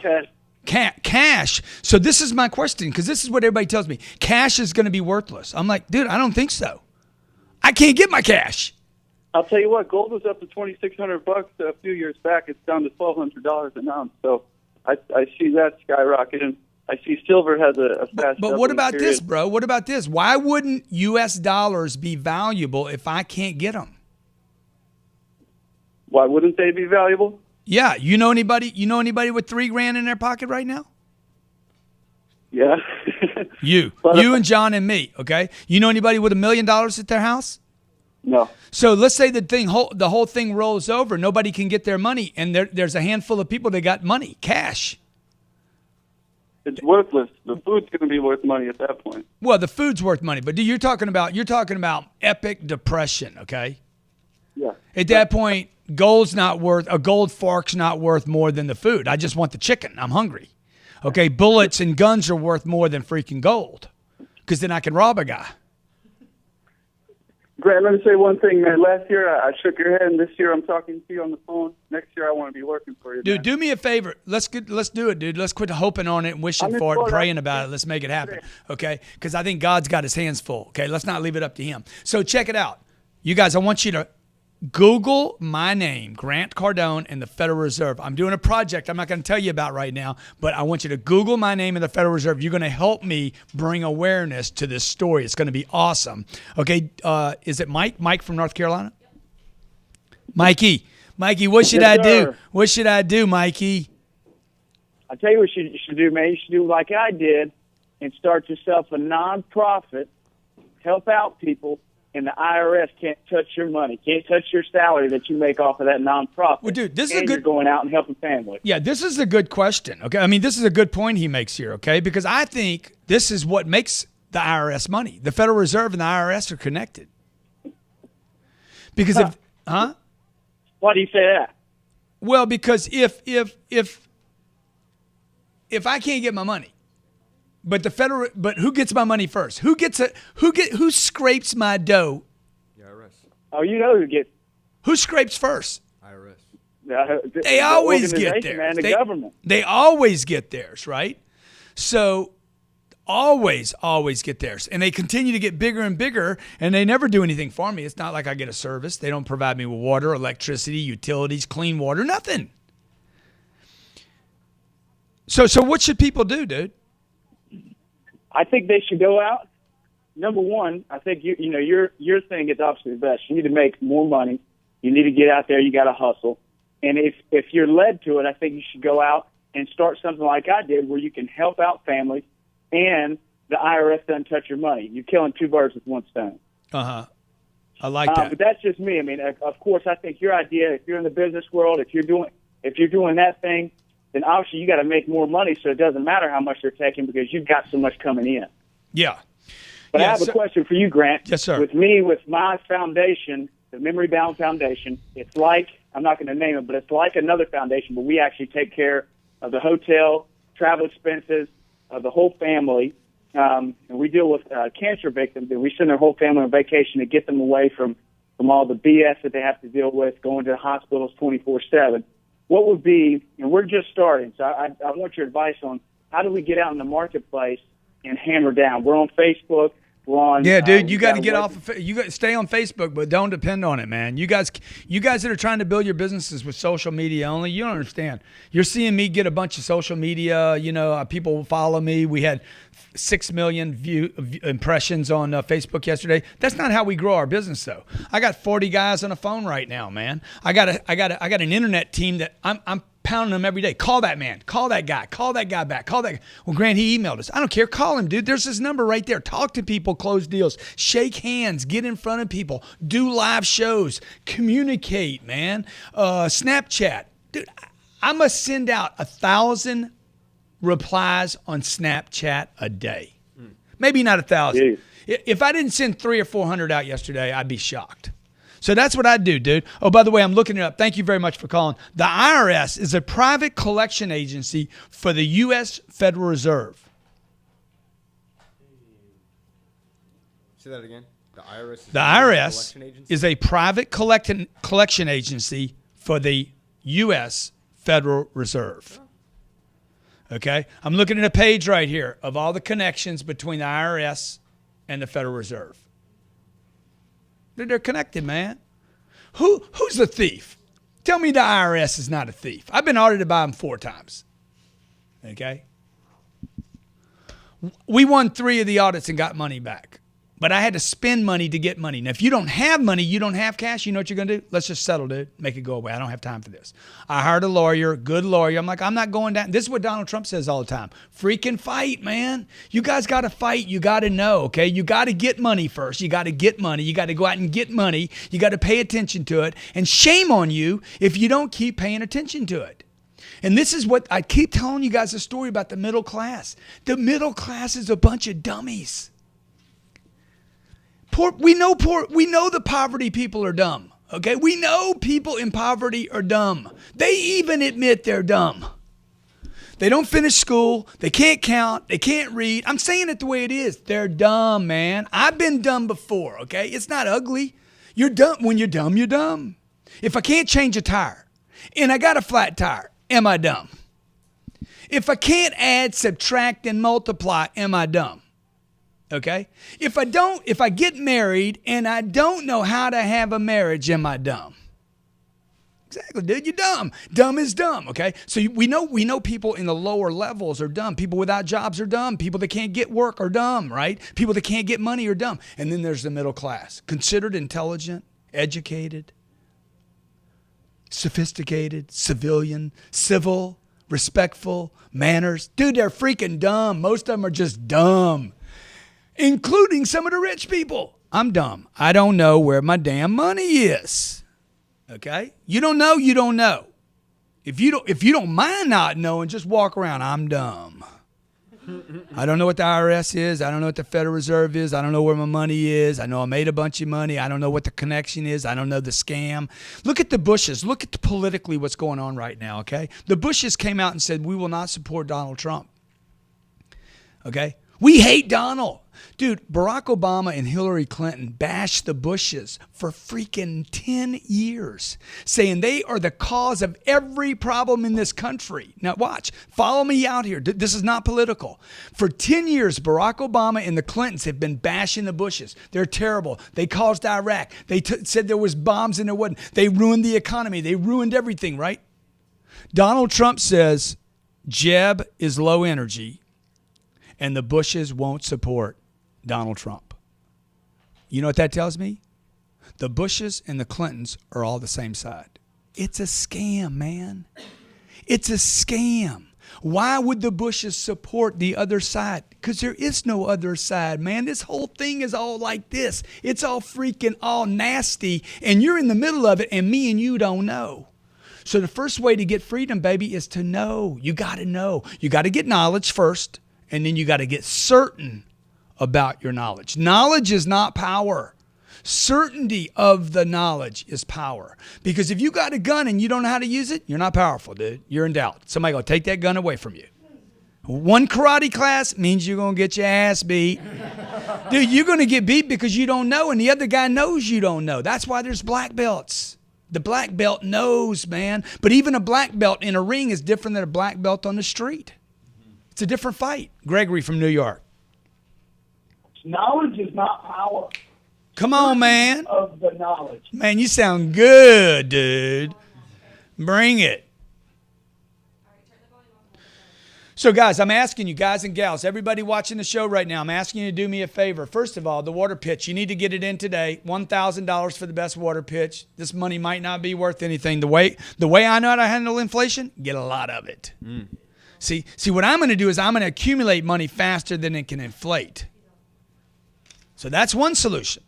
Cash. So this is my question, because this is what everybody tells me. Cash is going to be worthless. I'm like, dude, I don't think so. I can't get my cash. I'll tell you what, gold was up to $2,600 a few years back. It's down to $1,200 an ounce. So I see that skyrocketing. I see silver has a fast. But what about this, bro? What about this? Why wouldn't U.S. dollars be valuable if I can't get them? Why wouldn't they be valuable? Yeah, you know anybody with $3,000 in their pocket right now? Yeah. You and John and me, okay? You know anybody with $1 million at their house? No. So let's say the whole thing rolls over. Nobody can get their money, and there's a handful of people that got money, cash. It's worthless. The food's going to be worth money at that point. Well, the food's worth money, but you're talking about epic depression, okay? Yeah. At that point, a gold fork's not worth more than the food. I just want the chicken. I'm hungry. Okay, bullets and guns are worth more than freaking gold, because then I can rob a guy. Grant, let me say one thing, man. Last year I shook your head, and this year I'm talking to you on the phone. Next year I want to be working for you, dude. man. Do me a favor. Let's do it, dude. Let's quit hoping on it and wishing for it and praying about it. Let's make it happen, okay? Because I think God's got his hands full. Okay, let's not leave it up to him. So check it out, you guys. I want you to Google my name, Grant Cardone, and the Federal Reserve. I'm doing a project I'm not going to tell you about right now, but I want you to Google my name and the Federal Reserve. You're going to help me bring awareness to this story. It's going to be awesome. Okay, is it Mike? Mike from North Carolina? Mikey, what should I do? What should I do, Mikey? I'll tell you what you should do, man. You should do like I did and start yourself a nonprofit, help out people, and the IRS can't touch your money, can't touch your salary that you make off of that nonprofit. Well, dude, this is you're going out and helping families. Yeah, this is a good question. Okay, I mean, this is a good point he makes here. Okay, because I think this is what makes the IRS money. The Federal Reserve and the IRS are connected. Because Why do you say that? Well, because if I can't get my money, but who gets my money first? Who scrapes my dough? The IRS. Oh, you know who gets. Who scrapes first? IRS. They always get theirs. Man, the government. They always get theirs, right? So always get theirs. And they continue to get bigger and bigger, and they never do anything for me. It's not like I get a service. They don't provide me with water, electricity, utilities, clean water, nothing. So what should people do, dude? I think they should go out. Number one, I think your thing is obviously the best. You need to make more money. You need to get out there. You got to hustle. And if you're led to it, I think you should go out and start something like I did, where you can help out families, and the IRS doesn't touch your money. You're killing two birds with one stone. I like that. But that's just me. I mean, of course, I think your idea. If you're in the business world, if you're doing that thing, then obviously you got to make more money, so it doesn't matter how much they're taking because you've got so much coming in. Yeah. But I have a question for you, Grant. Yes, sir. With my foundation, the Memory Bound Foundation, it's like, I'm not going to name it, but it's like another foundation, but we actually take care of the hotel, travel expenses, of the whole family. And we deal with cancer victims, and we send their whole family on vacation to get them away from all the BS that they have to deal with, going to the hospitals 24/7. What would be, and we're just starting, so I want your advice on how do we get out in the marketplace and hammer down? We're on Facebook. We're on. Yeah, dude, you got to get off. You got to stay on Facebook, but don't depend on it, man. You guys that are trying to build your businesses with social media only, you don't understand. You're seeing me get a bunch of social media. People follow me. We had 6 million impressions on Facebook yesterday. That's not how we grow our business, though. I got 40 guys on the phone right now, man. I got an internet team that I'm pounding them every day. Call that man. Call that guy. Call that guy back. Call that guy. Well, Grant, he emailed us. I don't care. Call him, dude. There's his number right there. Talk to people. Close deals. Shake hands. Get in front of people. Do live shows. Communicate, man. Snapchat. Dude, I must send out 1,000 replies on Snapchat a day. Maybe not 1,000. If I didn't send 300 or 400 out yesterday, I'd be shocked. So that's what I do, dude. Oh, by the way, I'm looking it up. Thank you very much for calling. The IRS is a private collection agency for the U.S. Federal Reserve. Say that again. The IRS is a private collection agency for the U.S. Federal Reserve. Okay? I'm looking at a page right here of all the connections between the IRS and the Federal Reserve. They're connected, man. Who's the thief? Tell me the IRS is not a thief. I've been audited by them 4 times. Okay? We won 3 of the audits and got money back. But I had to spend money to get money. Now, if you don't have money, you don't have cash, you know what you're going to do? Let's just settle, dude. Make it go away. I don't have time for this. I hired a lawyer, good lawyer. I'm like, I'm not going down. This is what Donald Trump says all the time. Freaking fight, man. You guys got to fight. You got to know, okay? You got to get money first. You got to get money. You got to go out and get money. You got to pay attention to it. And shame on you if you don't keep paying attention to it. And this is what I keep telling you guys a story about the middle class. The middle class is a bunch of dummies. We know the poverty people are dumb. Okay? We know people in poverty are dumb. They even admit they're dumb. They don't finish school. They can't count. They can't read. I'm saying it the way it is. They're dumb, man. I've been dumb before, okay? It's not ugly. You're dumb. When you're dumb, you're dumb. If I can't change a tire and I got a flat tire, am I dumb? If I can't add, subtract, and multiply, am I dumb? Okay? If I get married and I don't know how to have a marriage, am I dumb? Exactly, dude. You're dumb. Dumb is dumb, okay? So we know people in the lower levels are dumb. People without jobs are dumb. People that can't get work are dumb, right? People that can't get money are dumb. And then there's the middle class. Considered intelligent, educated, sophisticated, civilian, civil, respectful, manners. Dude, they're freaking dumb. Most of them are just dumb. Including some of the rich people. I'm dumb. I don't know where my damn money is. Okay? You don't know, you don't know. If you don't mind not knowing, just walk around. I'm dumb. I don't know what the IRS is. I don't know what the Federal Reserve is. I don't know where my money is. I know I made a bunch of money. I don't know what the connection is. I don't know the scam. Look at the Bushes. Look at politically what's going on right now, okay? The Bushes came out and said, we will not support Donald Trump. Okay? We hate Donald. Dude, Barack Obama and Hillary Clinton bashed the Bushes for freaking 10 years, saying they are the cause of every problem in this country. Now watch, follow me out here. This is not political. For 10 years, Barack Obama and the Clintons have been bashing the Bushes. They're terrible. They caused Iraq. They said there was bombs and there wasn't. They ruined the economy. They ruined everything, right? Donald Trump says Jeb is low energy and the Bushes won't support Donald Trump. You know what that tells me? The Bushes and the Clintons are all the same side. It's a scam, man. It's a scam. Why would the Bushes support the other side? Because there is no other side, man. This whole thing is all like this. It's all freaking all nasty, and you're in the middle of it, and me and you don't know. So the first way to get freedom, baby, is to know. You got to know. You got to get knowledge first, and then you got to get certain about your knowledge. Knowledge is not power. Certainty of the knowledge is power. Because if you got a gun and you don't know how to use it, you're not powerful, dude. You're in doubt. Somebody gonna take that gun away from you. One karate class means you're gonna get your ass beat. Dude, you're gonna get beat because you don't know and the other guy knows you don't know. That's why there's black belts. The black belt knows, man. But even a black belt in a ring is different than a black belt on the street. It's a different fight. Gregory from New York. Knowledge is not power. Come on, man. Of the knowledge. Man, you sound good, dude. Bring it. So, guys, I'm asking you, guys and gals, everybody watching the show right now, I'm asking you to do me a favor. First of all, the water pitch, you need to get it in today. $1,000 for the best water pitch. This money might not be worth anything. The way I know how to handle inflation, get a lot of it. See, what I'm going to do is I'm going to accumulate money faster than it can inflate. So that's one solution.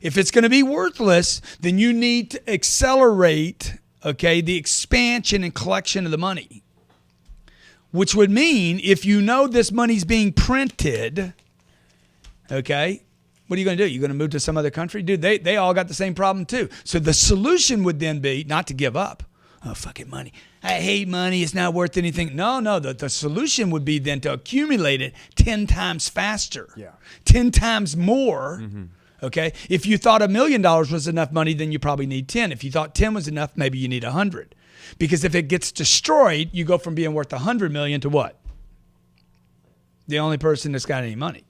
If it's going to be worthless, then you need to accelerate, okay, the expansion and collection of the money. Which would mean if you know this money's being printed, okay, what are you going to do? You're going to move to some other country? Dude, they all got the same problem too. So the solution would then be not to give up. Oh, fucking money. I hate money. It's not worth anything. No. The solution would be then to accumulate it 10 times faster. Yeah. 10 times more. Mm-hmm. Okay? If you thought $1 million was enough money, then you probably need 10. If you thought 10 was enough, maybe you need 100. Because if it gets destroyed, you go from being worth 100 million to what? The only person that's got any money.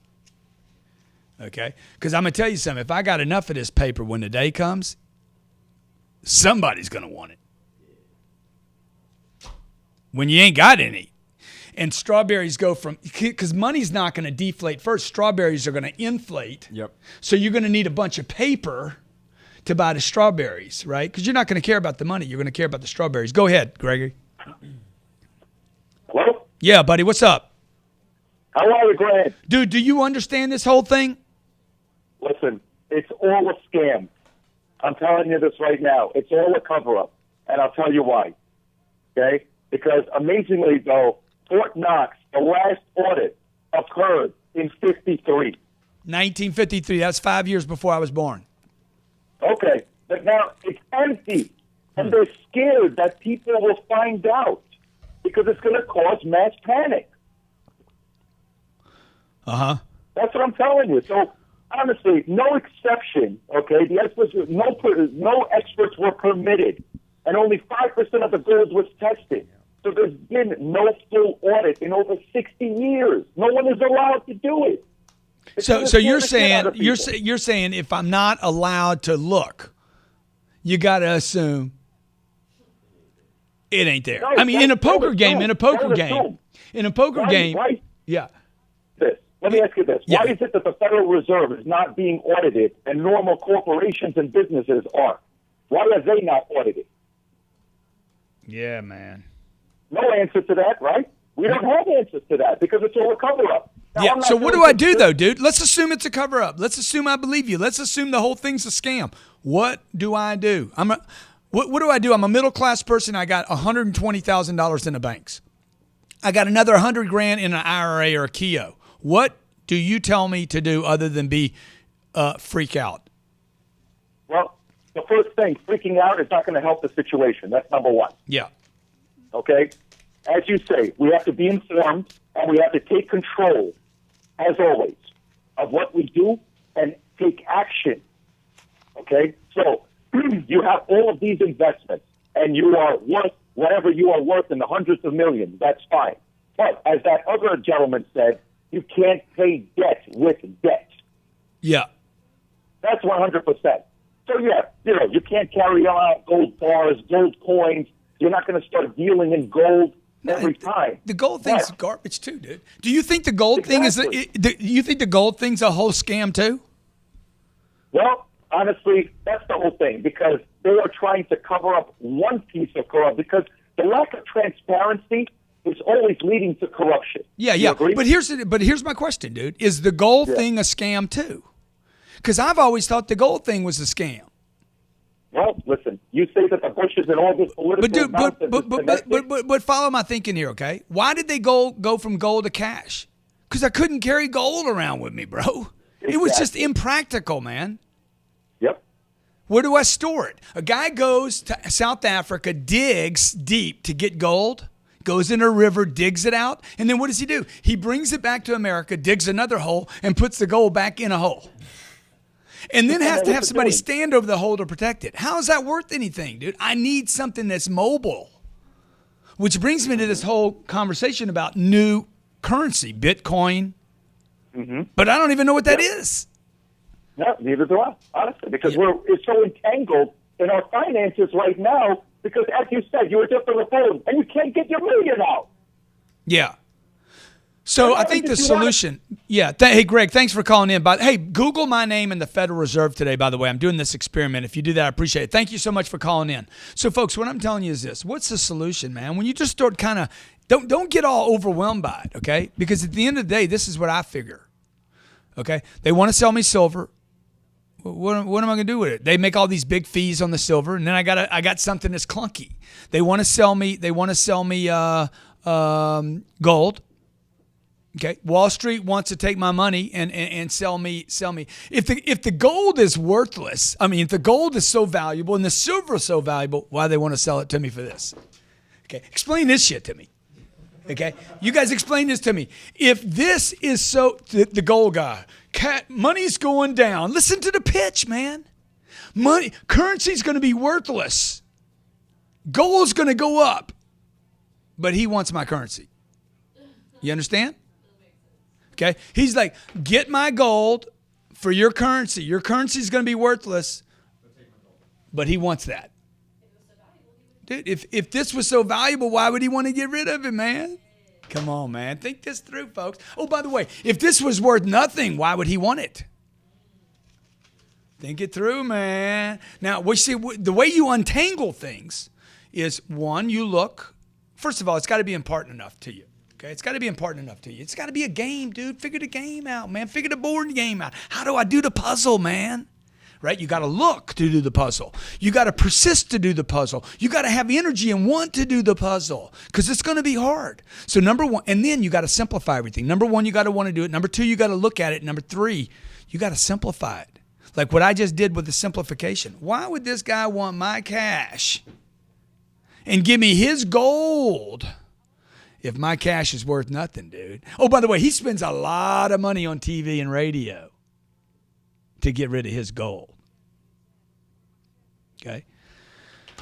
Okay? Because I'm going to tell you something. If I got enough of this paper when the day comes, somebody's going to want it. When you ain't got any. and strawberries go from, because money's not going to deflate first. Strawberries are going to inflate. Yep. So you're going to need a bunch of paper to buy the strawberries, right? Because you're not going to care about the money. You're going to care about the strawberries. Go ahead, Gregory. Hello? Yeah, buddy. What's up? How are you, Grant? Dude, do you understand this whole thing? Listen, it's all a scam. I'm telling you this right now. It's all a cover-up, and I'll tell you why. Okay? Because amazingly, though, Fort Knox, the last audit occurred in 1953. 1953. That's 5 years before I was born. Okay, but now it's empty, and they're scared that people will find out because it's going to cause mass panic. Uh-huh. That's what I'm telling you. So, honestly, no exception, okay? The experts, no experts were permitted, and only 5% of the gold was tested. So there's been no full audit in over 60 years. No one is allowed to do it. So you're saying you're saying if I'm not allowed to look, you got to assume it ain't there. No, I mean, in a poker game, Why, yeah. Let me ask you this. Yeah. Why is it that the Federal Reserve is not being audited and normal corporations and businesses are? Why are they not audited? Yeah, man. No answer to that, right? We don't have answers to that because it's all a cover-up. Now, Yeah. I'm not So what saying do I that- do though, dude? Let's assume it's a cover up. Let's assume I believe you. Let's assume the whole thing's a scam. What do I do? What do I do? I'm a middle class person. I got $120,000 in the banks. I got another $100,000 in an IRA or a Keo. What do you tell me to do other than be freak out? Well, the first thing, freaking out is not going to help the situation. That's number one. Yeah. Okay? As you say, we have to be informed and we have to take control, as always, of what we do and take action. Okay? So you have all of these investments and you are worth whatever you are worth in the hundreds of millions. That's fine. But as that other gentleman said, you can't pay debt with debt. Yeah. That's 100%. So, yeah, you can't carry on gold bars, gold coins. You're not going to start dealing in gold every time. The gold thing's garbage too, dude. Do you think the gold thing is? Do you think the gold thing's a whole scam too? Well, honestly, that's the whole thing because they are trying to cover up one piece of corruption because the lack of transparency is always leading to corruption. Yeah, You yeah. agree? But here's my question, dude. Is the gold thing a scam too? Because I've always thought the gold thing was a scam. Well, listen, you say that the Bushes and all this political nonsense But follow my thinking here, okay? Why did they go from gold to cash? Because I couldn't carry gold around with me, bro. It was just impractical, man. Yep. Where do I store it? A guy goes to South Africa, digs deep to get gold, goes in a river, digs it out, and then what does he do? He brings it back to America, digs another hole, and puts the gold back in a hole. And then has to have somebody stand over the hole to protect it. How is that worth anything, dude? I need something that's mobile. Which brings me to this whole conversation about new currency, Bitcoin. Mm-hmm. But I don't even know what that is. No, neither do I, honestly, because it's so entangled in our finances right now because, as you said, you were just on the phone and you can't get your million out. Yeah. So I think the solution, hey, Greg, thanks for calling in. But hey, Google my name in the Federal Reserve today, by the way. I'm doing this experiment. If you do that, I appreciate it. Thank you so much for calling in. So, folks, what I'm telling you is this. What's the solution, man? When you just start kind of, don't get all overwhelmed by it, okay? Because at the end of the day, this is what I figure, okay? They want to sell me silver. What am I going to do with it? They make all these big fees on the silver, and then I got something that's clunky. They want to sell me gold. Okay, Wall Street wants to take my money and sell me. If the gold is worthless, I mean, if the gold is so valuable and the silver is so valuable, why do they want to sell it to me for this? Okay, explain this shit to me. Okay, you guys explain this to me. If this is so, the gold guy, money's going down. Listen to the pitch, man. Currency's going to be worthless. Gold's going to go up, but he wants my currency. You understand? Okay, he's like, get my gold for your currency. Your currency is going to be worthless, but he wants that. Dude, if this was so valuable, why would he want to get rid of it, man? Come on, man. Think this through, folks. Oh, by the way, if this was worth nothing, why would he want it? Think it through, man. Now, we see the way you untangle things is, one, you look. First of all, it's got to be important enough to you. Okay, it's got to be important enough to you. It's got to be a game, dude. Figure the game out, man. Figure the board game out. How do I do the puzzle, man? Right? You got to look to do the puzzle. You got to persist to do the puzzle. You got to have energy and want to do the puzzle because it's going to be hard. So number one, and then you got to simplify everything. Number one, you got to want to do it. Number two, you got to look at it. Number three, you got to simplify it. Like what I just did with the simplification. Why would this guy want my cash and give me his gold if my cash is worth nothing, dude? Oh, by the way, he spends a lot of money on TV and radio to get rid of his gold. Okay?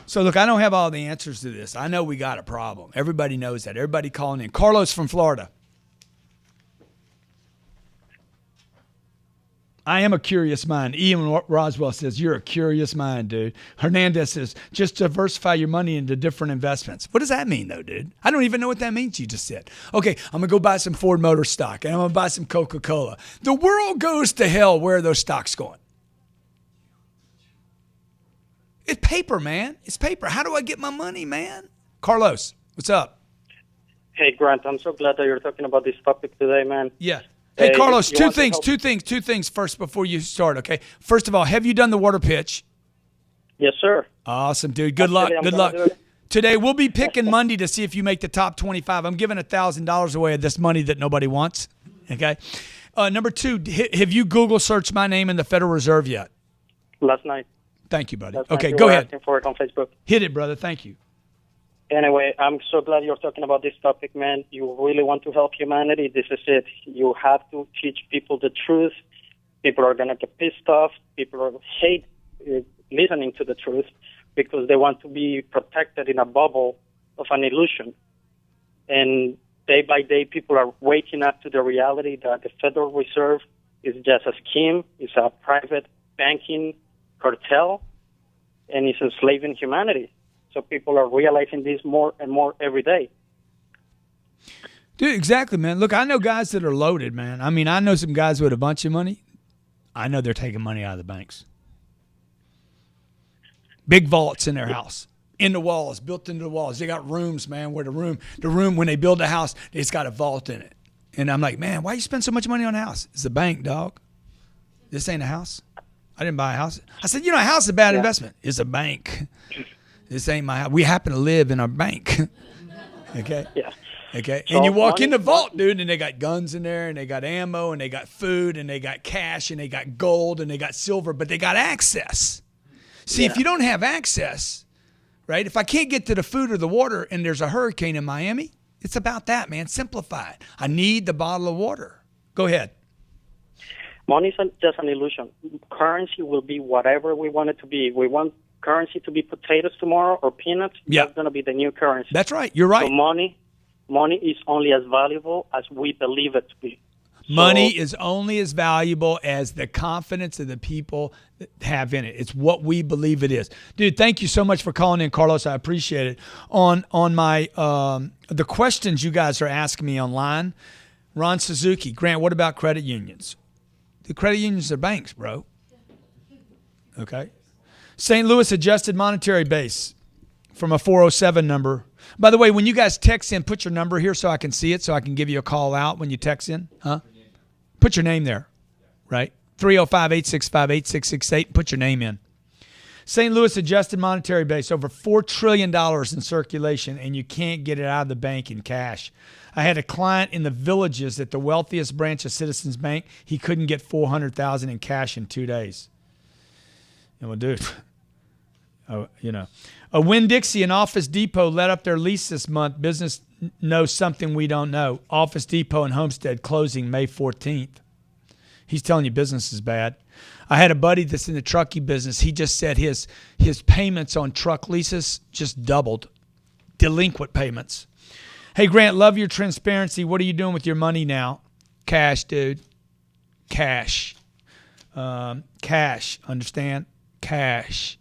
So, look, I don't have all the answers to this. I know we got a problem. Everybody knows that. Everybody calling in. Carlos from Florida. I am a curious mind. Ian Roswell says, you're a curious mind, dude. Hernandez says, just diversify your money into different investments. What does that mean, though, dude? I don't even know what that means you just said. Okay, I'm going to go buy some Ford Motor stock, and I'm going to buy some Coca-Cola. The world goes to hell. Where are those stocks going? It's paper, man. It's paper. How do I get my money, man? Carlos, what's up? Hey, Grant, I'm so glad that you're talking about this topic today, man. Yeah. Hey, Carlos, two things first before you start, okay? First of all, have you done the water pitch? Yes, sir. Awesome, dude. Good luck. Good luck. Today, we'll be picking Monday to see if you make the top 25. I'm giving $1,000 away of this money that nobody wants, okay? Number two, have you Google searched my name in the Federal Reserve yet? Last night. Thank you, buddy. Last night Okay, you go were ahead. asking for it on Facebook. Hit it, brother. Thank you. Anyway, I'm so glad you're talking about this topic, man. You really want to help humanity. This is it. You have to teach people the truth. People are going to get pissed off. People hate listening to the truth because they want to be protected in a bubble of an illusion. And day by day, people are waking up to the reality that the Federal Reserve is just a scheme, it's a private banking cartel, and it's enslaving humanity. So people are realizing this more and more every day. Dude, exactly, man. Look, I know guys that are loaded, man. I mean, I know some guys with a bunch of money. I know they're taking money out of the banks. Big vaults in their house, in the walls, built into the walls. They got rooms, man, where the room, when they build a house, it's got a vault in it. And I'm like, man, why you spend so much money on a house? It's a bank, dog. This ain't a house. I didn't buy a house. I said, a house is a bad investment. It's a bank. This ain't my house. We happen to live in a bank. Okay? Yeah. Okay? So And you walk in the vault, dude, and they got guns in there, and they got ammo, and they got food, and they got cash, and they got gold, and they got silver, but they got access. See, if you don't have access, right, if I can't get to the food or the water and there's a hurricane in Miami, it's about that, man. Simplify it. I need the bottle of water. Go ahead. Money is just an illusion. Currency will be whatever we want it to be. We want currency to be potatoes tomorrow or peanuts. Yeah. That's going to be the new currency. That's right. You're right. So money is only as valuable as we believe it to be. Money is only as valuable as the confidence of the people that have in it. It's what we believe it is. Dude, thank you so much for calling in, Carlos. I appreciate it. On my the questions you guys are asking me online, Ron Suzuki, Grant, what about credit unions? The credit unions are banks, bro. Okay. St. Louis adjusted monetary base from a 407 number. By the way, when you guys text in, put your number here so I can see it, so I can give you a call out when you text in. Huh? Put your name there, right? 305-865-8668. Put your name in. St. Louis adjusted monetary base, over $4 trillion in circulation, and you can't get it out of the bank in cash. I had a client in the Villages at the wealthiest branch of Citizens Bank. He couldn't get $400,000 in cash in 2 days. And well, dude, a Winn-Dixie and Office Depot let up their lease this month. Business knows something we don't know. Office Depot and Homestead closing May 14th. He's telling you business is bad. I had a buddy that's in the trucking business. He just said his payments on truck leases just doubled. Delinquent payments. Hey, Grant, love your transparency. What are you doing with your money now? Cash, dude. Cash. Cash. Understand? Cash.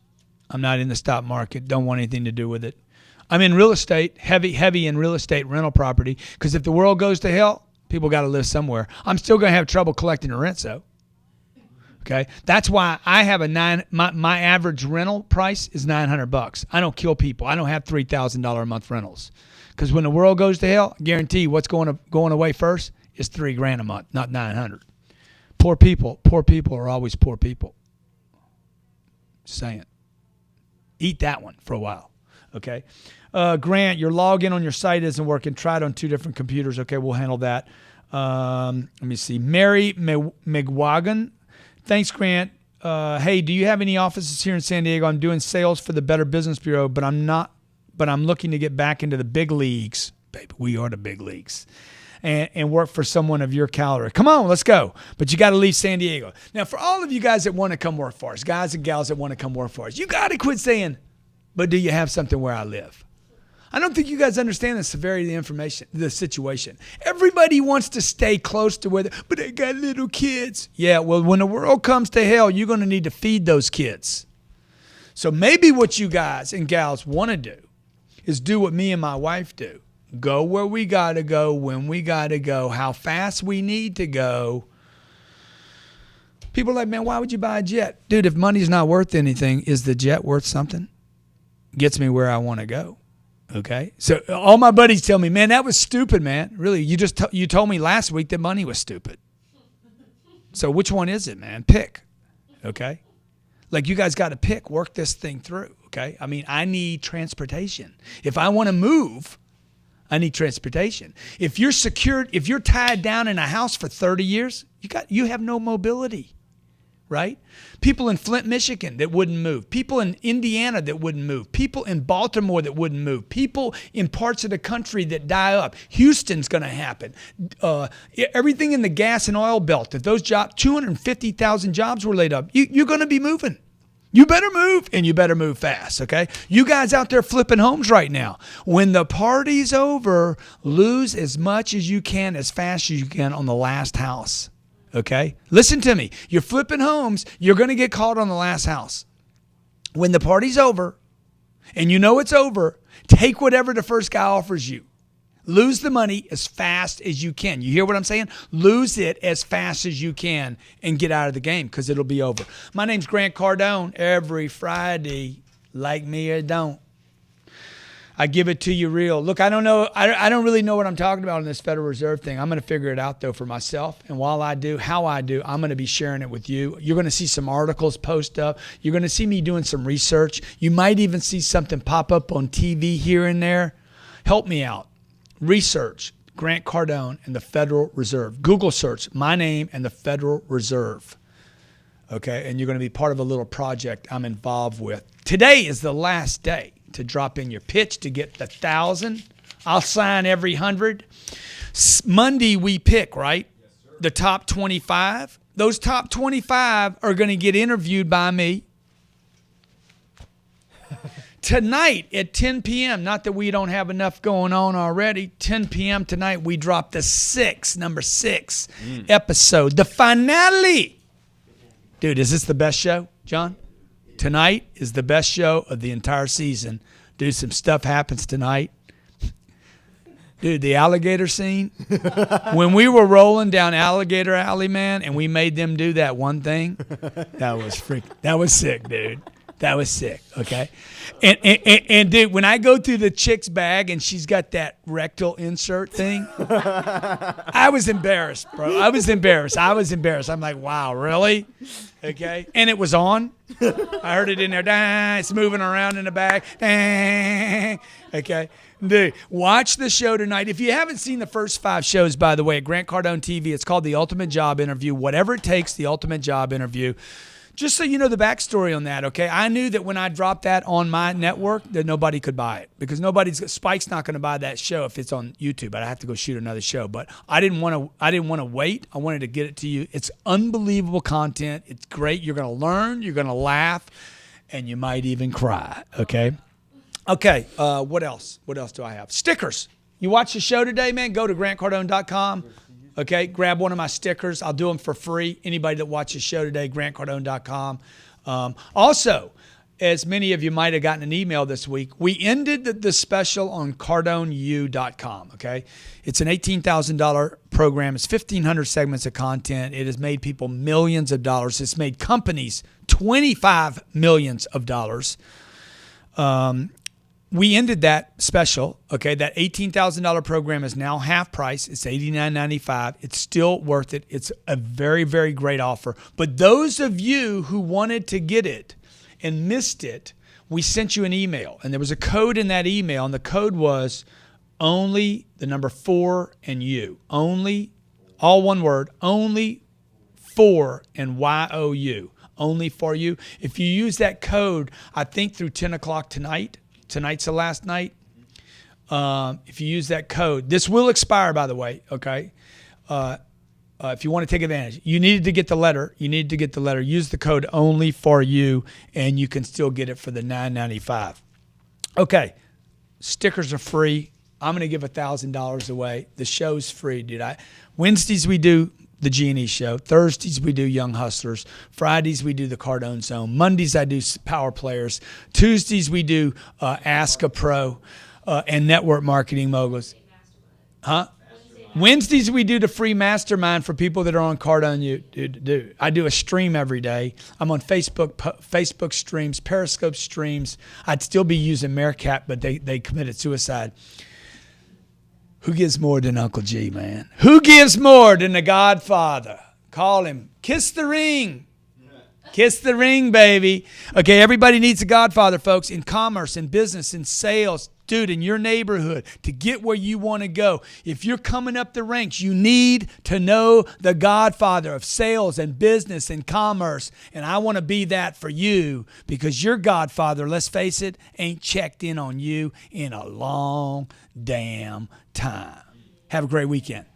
I'm not in the stock market. Don't want anything to do with it. I'm in real estate, heavy in real estate rental property, because if the world goes to hell, people got to live somewhere. I'm still going to have trouble collecting the rent, though. Okay, that's why I have my average rental price is $900. I don't kill people. I don't have $3,000 a month rentals, because when the world goes to hell, I guarantee you what's going away first is $3,000 a month, not $900. Poor people are always poor people. Just saying. Eat that one for a while. Okay, Grant, your login on your site isn't working. Try it on 2 different computers. Okay, we'll handle that. Let me see. Mary McWagon. Thanks, Grant. Hey, do you have any offices here in San Diego? I'm doing sales for the Better Business Bureau, but I'm looking to get back into the big leagues. Baby, we are the big leagues. And work for someone of your caliber. Come on, let's go. But you got to leave San Diego. Now, for all of you guys that want to come work for us, guys and gals that want to come work for us, you got to quit saying, but do you have something where I live? I don't think you guys understand the severity of the situation. Everybody wants to stay close to where but they got little kids. Yeah, well, when the world comes to hell, you're going to need to feed those kids. So maybe what you guys and gals want to do is do what me and my wife do. Go where we got to go, when we got to go, how fast we need to go. People are like, man, why would you buy a jet? Dude, if money's not worth anything, is the jet worth something? Gets me where I want to go. Okay, so all my buddies tell me, man, that was stupid, man. Really, you told me last week that money was stupid. So which one is it, man? Pick. Okay, like you guys got to pick. Work this thing through. Okay, I mean, I need transportation. If I want to move, I need transportation. If you're secured, if you're tied down in a house for 30 years, you have no mobility. Right? People in Flint, Michigan that wouldn't move. People in Indiana that wouldn't move. People in Baltimore that wouldn't move. People in parts of the country that die up. Houston's going to happen. Everything in the gas and oil belt. If those 250,000 jobs were laid up, you're going to be moving. You better move, and you better move fast, okay? You guys out there flipping homes right now. When the party's over, lose as much as you can, as fast as you can on the last house. Okay? Listen to me. You're flipping homes. You're going to get caught on the last house. When the party's over and you know it's over, take whatever the first guy offers you. Lose the money as fast as you can. You hear what I'm saying? Lose it as fast as you can and get out of the game, because it'll be over. My name's Grant Cardone. Every Friday, like me or don't, I give it to you real. Look, I don't know. I don't really know what I'm talking about in this Federal Reserve thing. I'm going to figure it out, though, for myself. And while I do, how I do, I'm going to be sharing it with you. You're going to see some articles post up. You're going to see me doing some research. You might even see something pop up on TV here and there. Help me out. Research Grant Cardone and the Federal Reserve. Google search my name and the Federal Reserve. Okay, and you're going to be part of a little project I'm involved with. Today is the last day to drop in your pitch to get the 1,000. I'll sign every 100. Monday we pick, right? Yes, sir. The top 25. Those top 25 are going to get interviewed by me. Tonight at 10 p.m., not that we don't have enough going on already, 10 p.m. tonight we drop the number 6 episode, the finale. Dude, is this the best show, John? Tonight is the best show of the entire season. Dude, some stuff happens tonight. Dude, the alligator scene. When we were rolling down Alligator Alley, man, and we made them do that one thing, that was sick, dude. That was sick, okay? And dude, when I go through the chick's bag and she's got that rectal insert thing, I was embarrassed, bro. I was embarrassed. I'm like, wow, really? Okay? And it was on. I heard it in there. It's moving around in the bag. Okay? Dude, watch the show tonight. If you haven't seen the first 5 shows, by the way, at Grant Cardone TV, it's called The Ultimate Job Interview. Whatever it takes, The Ultimate Job Interview. Just so you know the backstory on that, okay? I knew that when I dropped that on my network that nobody could buy it, because Spike's not going to buy that show if it's on YouTube. I'd have to go shoot another show. But I didn't want to wait. I wanted to get it to you. It's unbelievable content. It's great. You're going to learn. You're going to laugh, and you might even cry. Okay. Okay. What else? What else do I have? Stickers. You watch the show today, man? Go to grantcardone.com. Okay, grab one of my stickers. I'll do them for free. Anybody that watches the show today, grantcardone.com. Also, as many of you might have gotten an email this week, we ended the special on CardoneU.com, okay? It's an $18,000 program. It's 1,500 segments of content. It has made people millions of dollars. It's made companies $25 million of dollars. We ended that special, okay? That $18,000 program is now half price. It's $89.95. It's still worth it. It's a very, very great offer. But those of you who wanted to get it and missed it, we sent you an email. And there was a code in that email, and the code was only the number 4 and U. Only, all one word, only 4 and YOU. Only for you. If you use that code, I think through 10 o'clock tonight, tonight's the last night. If you use that code, this will expire, by the way, okay? If you want to take advantage, you needed to get the letter. Use the code only for you, and you can still get it for the $9.95. Okay, stickers are free. I'm going to give $1,000 away. The show's free, dude. Wednesdays we do the G&E show. Thursdays we do Young Hustlers. Fridays we do the Cardone Zone. Mondays I do Power Players. Tuesdays we do Ask a Pro and Network Marketing Moguls. Huh? Wednesdays we do the free mastermind for people that are on Cardone. I do a stream every day. I'm on Facebook streams, Periscope streams. I'd still be using Meerkat, but they committed suicide. Who gives more than Uncle G, man? Who gives more than the Godfather? Call him. Kiss the ring. Kiss the ring, baby. Okay, everybody needs a Godfather, folks, in commerce, in business, in sales. Dude, in your neighborhood, to get where you want to go. If you're coming up the ranks, you need to know the Godfather of sales and business and commerce. And I want to be that for you because your Godfather, let's face it, ain't checked in on you in a long damn time. Have a great weekend.